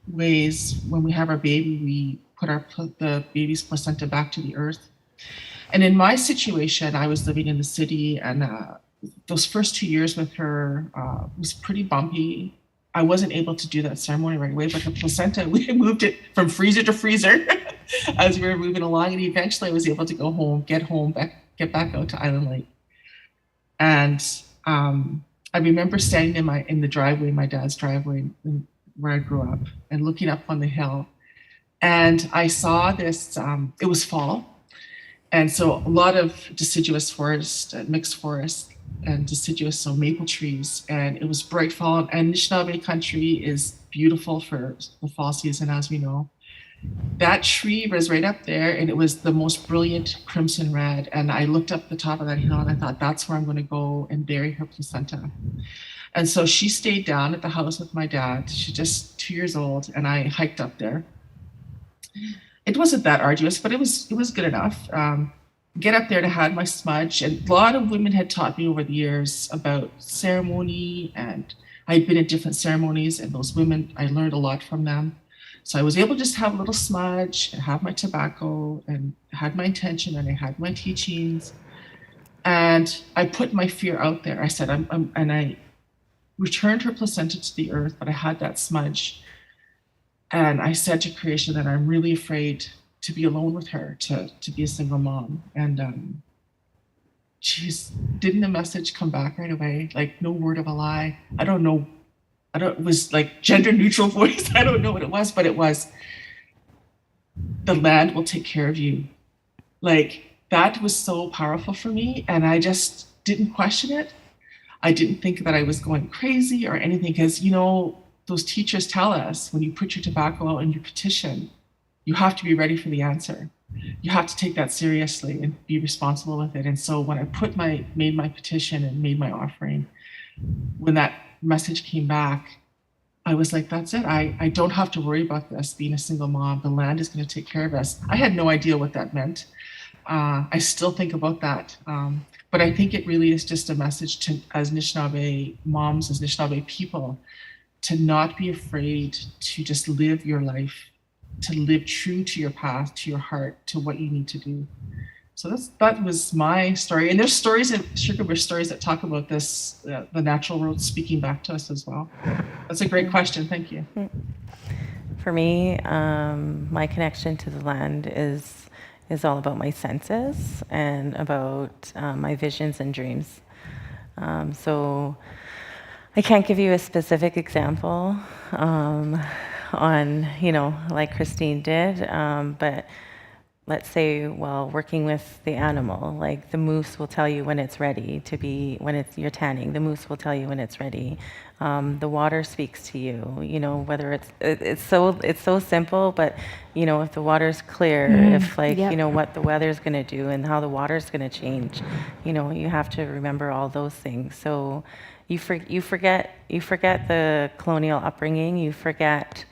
ways. When we have our baby, we put the baby's placenta back to the earth. And in my situation, I was living in the city, and those first 2 years with her was pretty bumpy. I wasn't able to do that ceremony right away, but the placenta, we moved it from freezer to freezer as we were moving along, and eventually I was able to go home, get back out to Island Lake. And I remember standing in the driveway, my dad's driveway, where I grew up, and looking up on the hill. And I saw this, it was fall. And so a lot of deciduous forest, mixed forest, and deciduous, so maple trees. And it was bright fall. And Anishinaabe country is beautiful for the fall season, as we know. That tree was right up there, and it was the most brilliant crimson red. And I looked up the top of that hill, and I thought, that's where I'm going to go and bury her placenta. And so she stayed down at the house with my dad. She's just 2 years old, and I hiked up there. It wasn't that arduous, but it was good enough. Get up there to have my smudge, and a lot of women had taught me over the years about ceremony, and I'd been at different ceremonies, and those women, I learned a lot from them. So I was able to just have a little smudge and have my tobacco and had my intention, and I had my teachings, and I put my fear out there. I said, and I returned her placenta to the earth, but I had that smudge. And I said to creation that I'm really afraid to be alone with her, to be a single mom. And didn't the message come back right away? Like, no word of a lie. It was like gender neutral voice. I don't know what it was, but it was, the land will take care of you. Like, that was so powerful for me. And I just didn't question it. I didn't think that I was going crazy or anything, because, those teachers tell us when you put your tobacco out in your petition, you have to be ready for the answer. You have to take that seriously and be responsible with it. And so when I made my petition and made my offering, when that message came back, I was like, that's it. I don't have to worry about this being a single mom. The land is going to take care of us. I had no idea what that meant. I still think about that. But I think it really is just a message to, as Anishinaabe moms, as Anishinaabe people, to not be afraid to just live your life, to live true to your path, to your heart, to what you need to do. So that was my story. And there's stories in Sugar Bush stories that talk about this, the natural world speaking back to us as well. That's a great question. Thank you. For me, my connection to the land is all about my senses and about my visions and dreams. So I can't give you a specific example on, like Christine did, but let's say, working with the animal, like the moose will tell you when it's ready you're tanning, the moose will tell you when it's ready. The water speaks to you, whether it's so simple, but, if the water's clear, if what the weather's going to do and how the water's going to change, you have to remember all those things. So you forget the colonial upbringing, you forget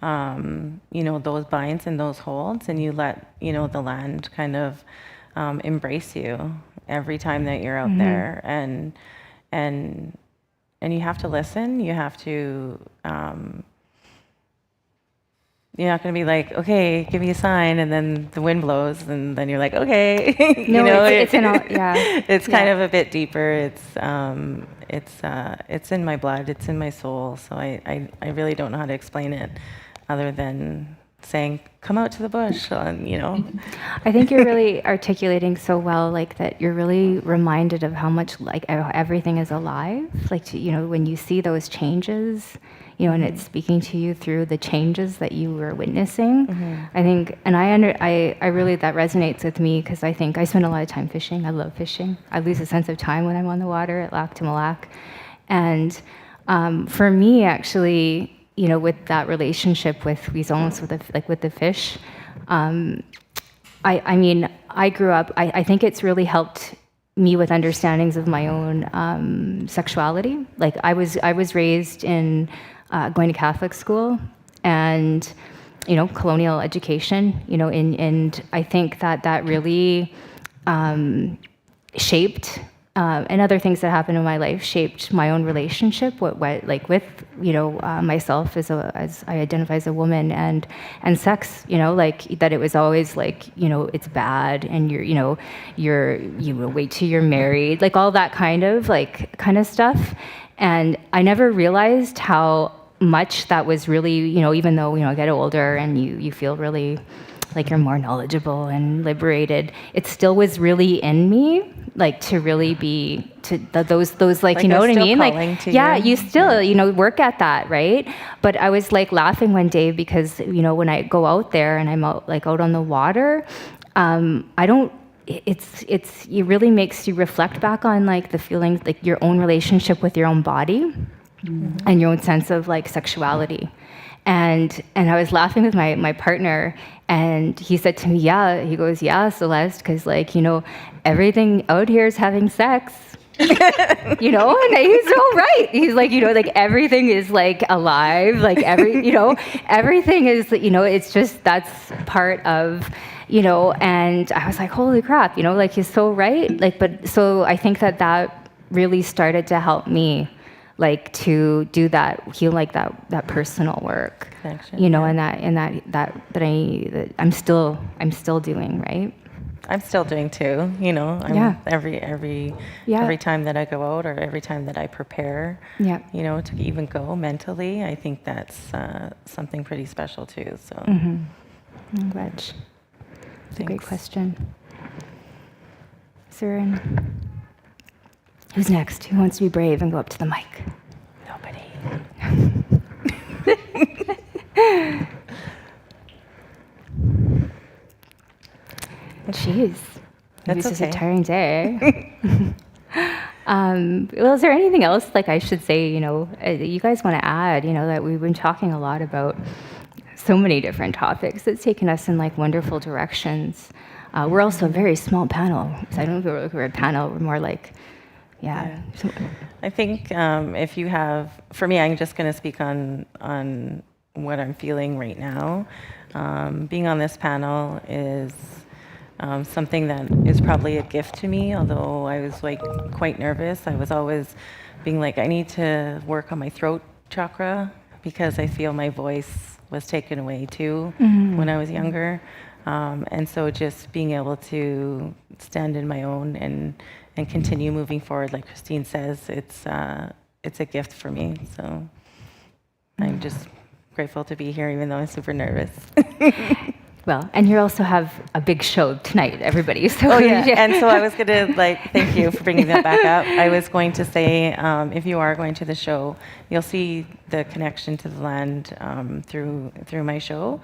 those binds and those holds, and you let the land kind of embrace you every time that you're out there, and you have to listen. You have to You're not going to be like, okay, give me a sign, and then the wind blows, and then you're like, okay. No, it's in all, yeah. It's kind of a bit deeper. It's in my blood. It's in my soul. So I really don't know how to explain it, other than saying, come out to the bush, I think you're really articulating so well, like that you're really reminded of how much like everything is alive. Like, when you see those changes, and it's speaking to you through the changes that you were witnessing. I think, and I really, that resonates with me, because I think I spend a lot of time fishing. I love fishing. I lose a sense of time when I'm on the water at Lac du Mille. And for me, actually, with that relationship with Wisons, with the fish, I mean, I grew up, I think it's really helped me with understandings of my own sexuality. Like, I was raised in going to Catholic school and, colonial education, and I think that really shaped, and other things that happened in my life shaped my own relationship with myself as I identify as a woman, and sex, like that it was always like, it's bad, and you wait till you're married, like all that kind of stuff. And I never realized how much that was really, even though, I get older and you feel really like you're more knowledgeable and liberated, it still was really in me, like to really be those like, you know what I mean? Like, yeah, you still, work at that, right? But I was like laughing one day because, when I go out there and I'm out on the water, it really makes you reflect back on like the feelings, like your own relationship with your own body and your own sense of like sexuality. And I was laughing with my partner, and he said to me, he goes, Celeste, because like, everything out here is having sex. And he's so right. He's like, like everything is like alive, like everything is, it's just, that's part of, and I was like, holy crap, like he's so right. Like, but so I think that really started to help me, like to do that, heal like that personal work, and that I'm still doing, right? I'm still doing too, every time that I go out, or every time that I prepare, to even go mentally, I think that's something pretty special too. So, I'm glad. It's a great question. Surin. Who's next? Who wants to be brave and go up to the mic? Nobody. Jeez. This is a tiring day. Well, is there anything else, like I should say, you guys want to add, that we've been talking a lot about so many different topics. It's taken us in like wonderful directions. We're also a very small panel. So I don't know if we're a panel, we're more like, I think if you have, for me, I'm just going to speak on what I'm feeling right now. Being on this panel is something that is probably a gift to me, although I was like quite nervous. I was always being like, I need to work on my throat chakra because I feel my voice was taken away too when I was younger. And so just being able to stand in my own and continue moving forward, like Christine says, it's a gift for me. So I'm just grateful to be here, even though I'm super nervous. Well, and you also have a big show tonight, everybody. So and so I was going to thank you for bringing that back up. I was going to say, if you are going to the show, you'll see the connection to the land through my show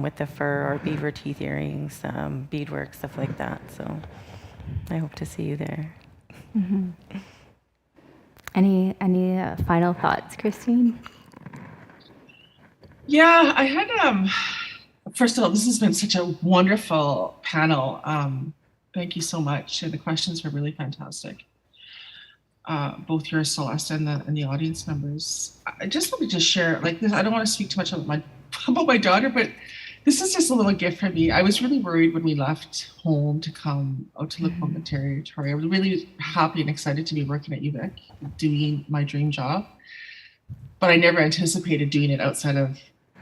with the fur or beaver teeth earrings, beadwork, stuff like that. So I hope to see you there. Any final thoughts, Christine? Yeah, I had first of all, this has been such a wonderful panel. Thank you so much. And the questions were really fantastic. Both yours, Celeste, and the audience members. I just want to just share, like this. I don't want to speak too much about my daughter, but this is just a little gift for me. I was really worried when we left home to come out to Lacombe Territory. I was really happy and excited to be working at UVic, doing my dream job. But I never anticipated doing it outside of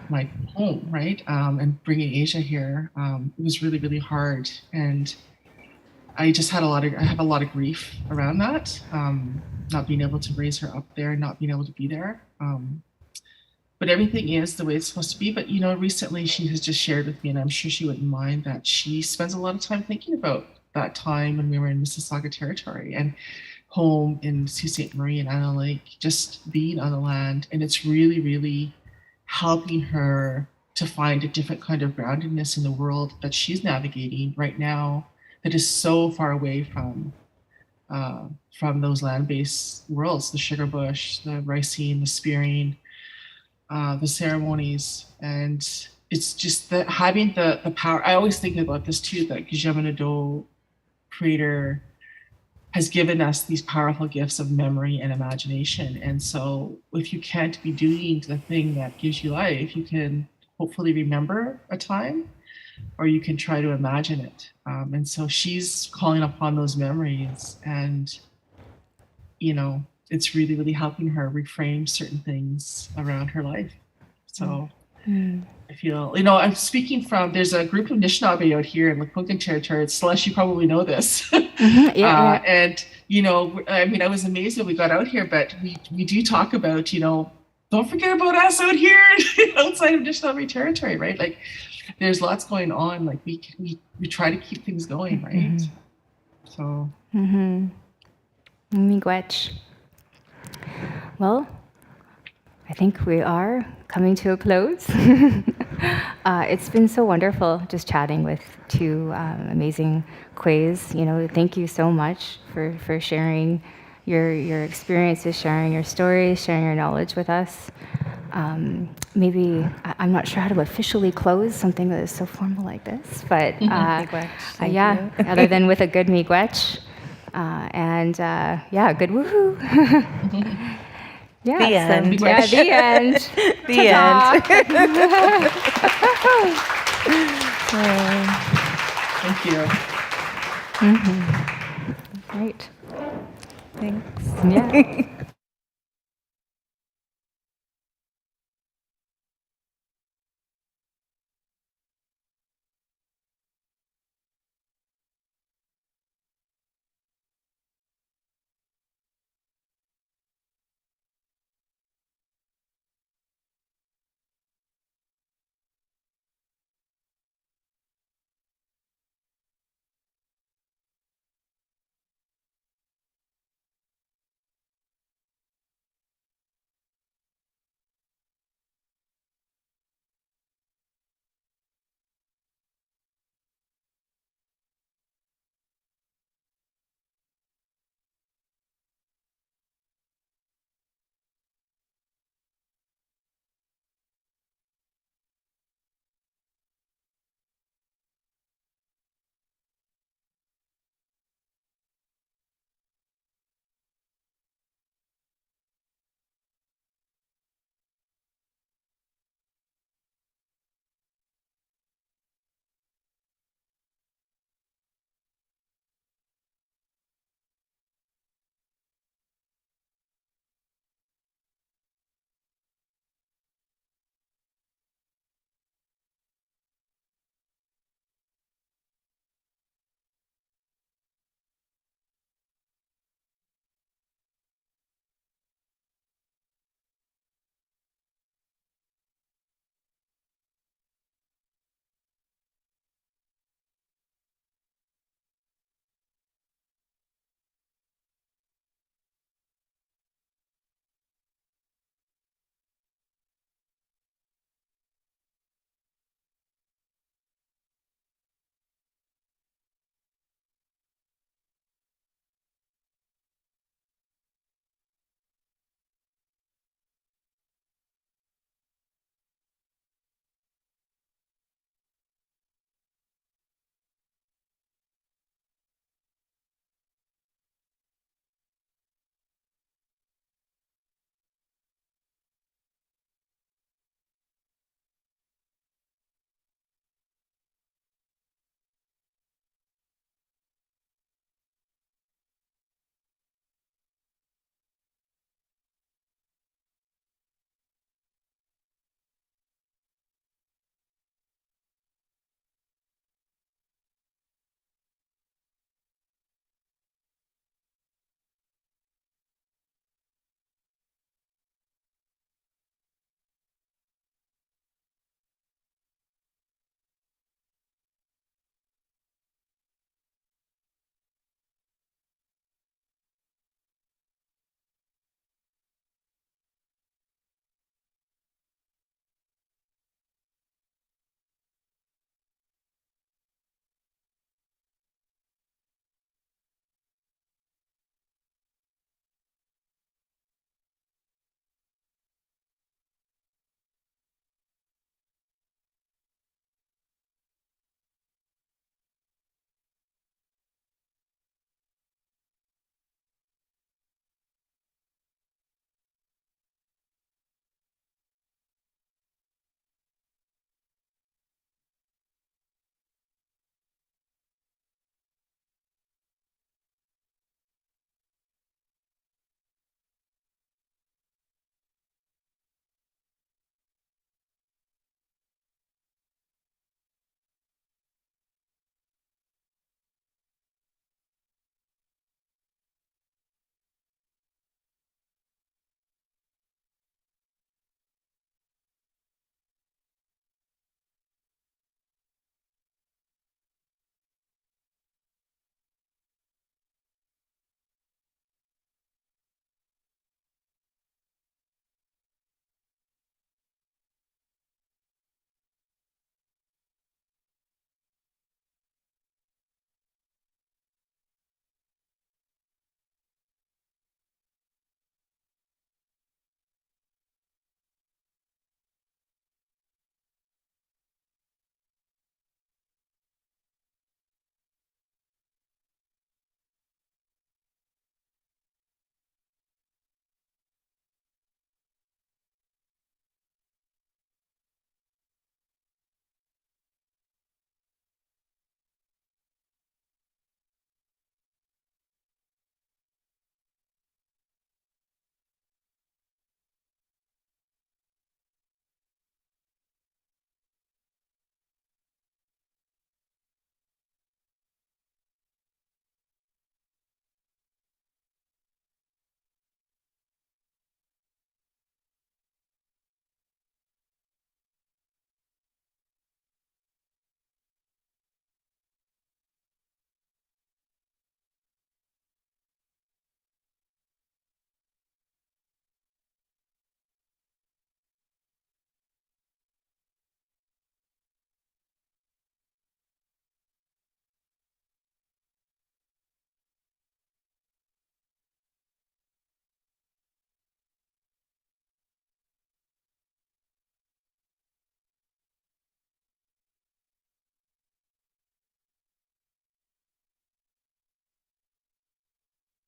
my home, right? And bringing Asia here, it was really, really hard. And I just had I have a lot of grief around that, not being able to raise her up there, not being able to be there. But everything is the way it's supposed to be. But, recently she has just shared with me, and I'm sure she wouldn't mind, that she spends a lot of time thinking about that time when we were in Mississauga territory and home in Sault Ste. Marie and Anna Lake, just being on the land. And it's really, really helping her to find a different kind of groundedness in the world that she's navigating right now that is so far away from those land-based worlds, the sugar bush, the ricing, the spearing, the ceremonies. And it's just that having the power. I always think about this too, that Gujamanado creator has given us these powerful gifts of memory and imagination. And so if you can't be doing the thing that gives you life, you can hopefully remember a time, or you can try to imagine it. And so she's calling upon those memories, and, it's really, really helping her reframe certain things around her life. So I feel, I'm speaking from, there's a group of Anishinaabe out here in the Lekwungen territory. Celeste, you probably know this. Yeah. And, I was amazed when we got out here, but we do talk about, don't forget about us out here outside of Anishinaabe territory, right? Like, there's lots going on. Like, we try to keep things going, right? So. Miigwech. Well, I think we are coming to a close. It's been so wonderful just chatting with two amazing Kways. Thank you so much for sharing your experiences, sharing your stories, sharing your knowledge with us. Maybe, I'm not sure how to officially close something that is so formal like this, but other than with a good miigwech. Good woohoo. The end. The end. The end. Thank you. Great. Thanks. Yeah.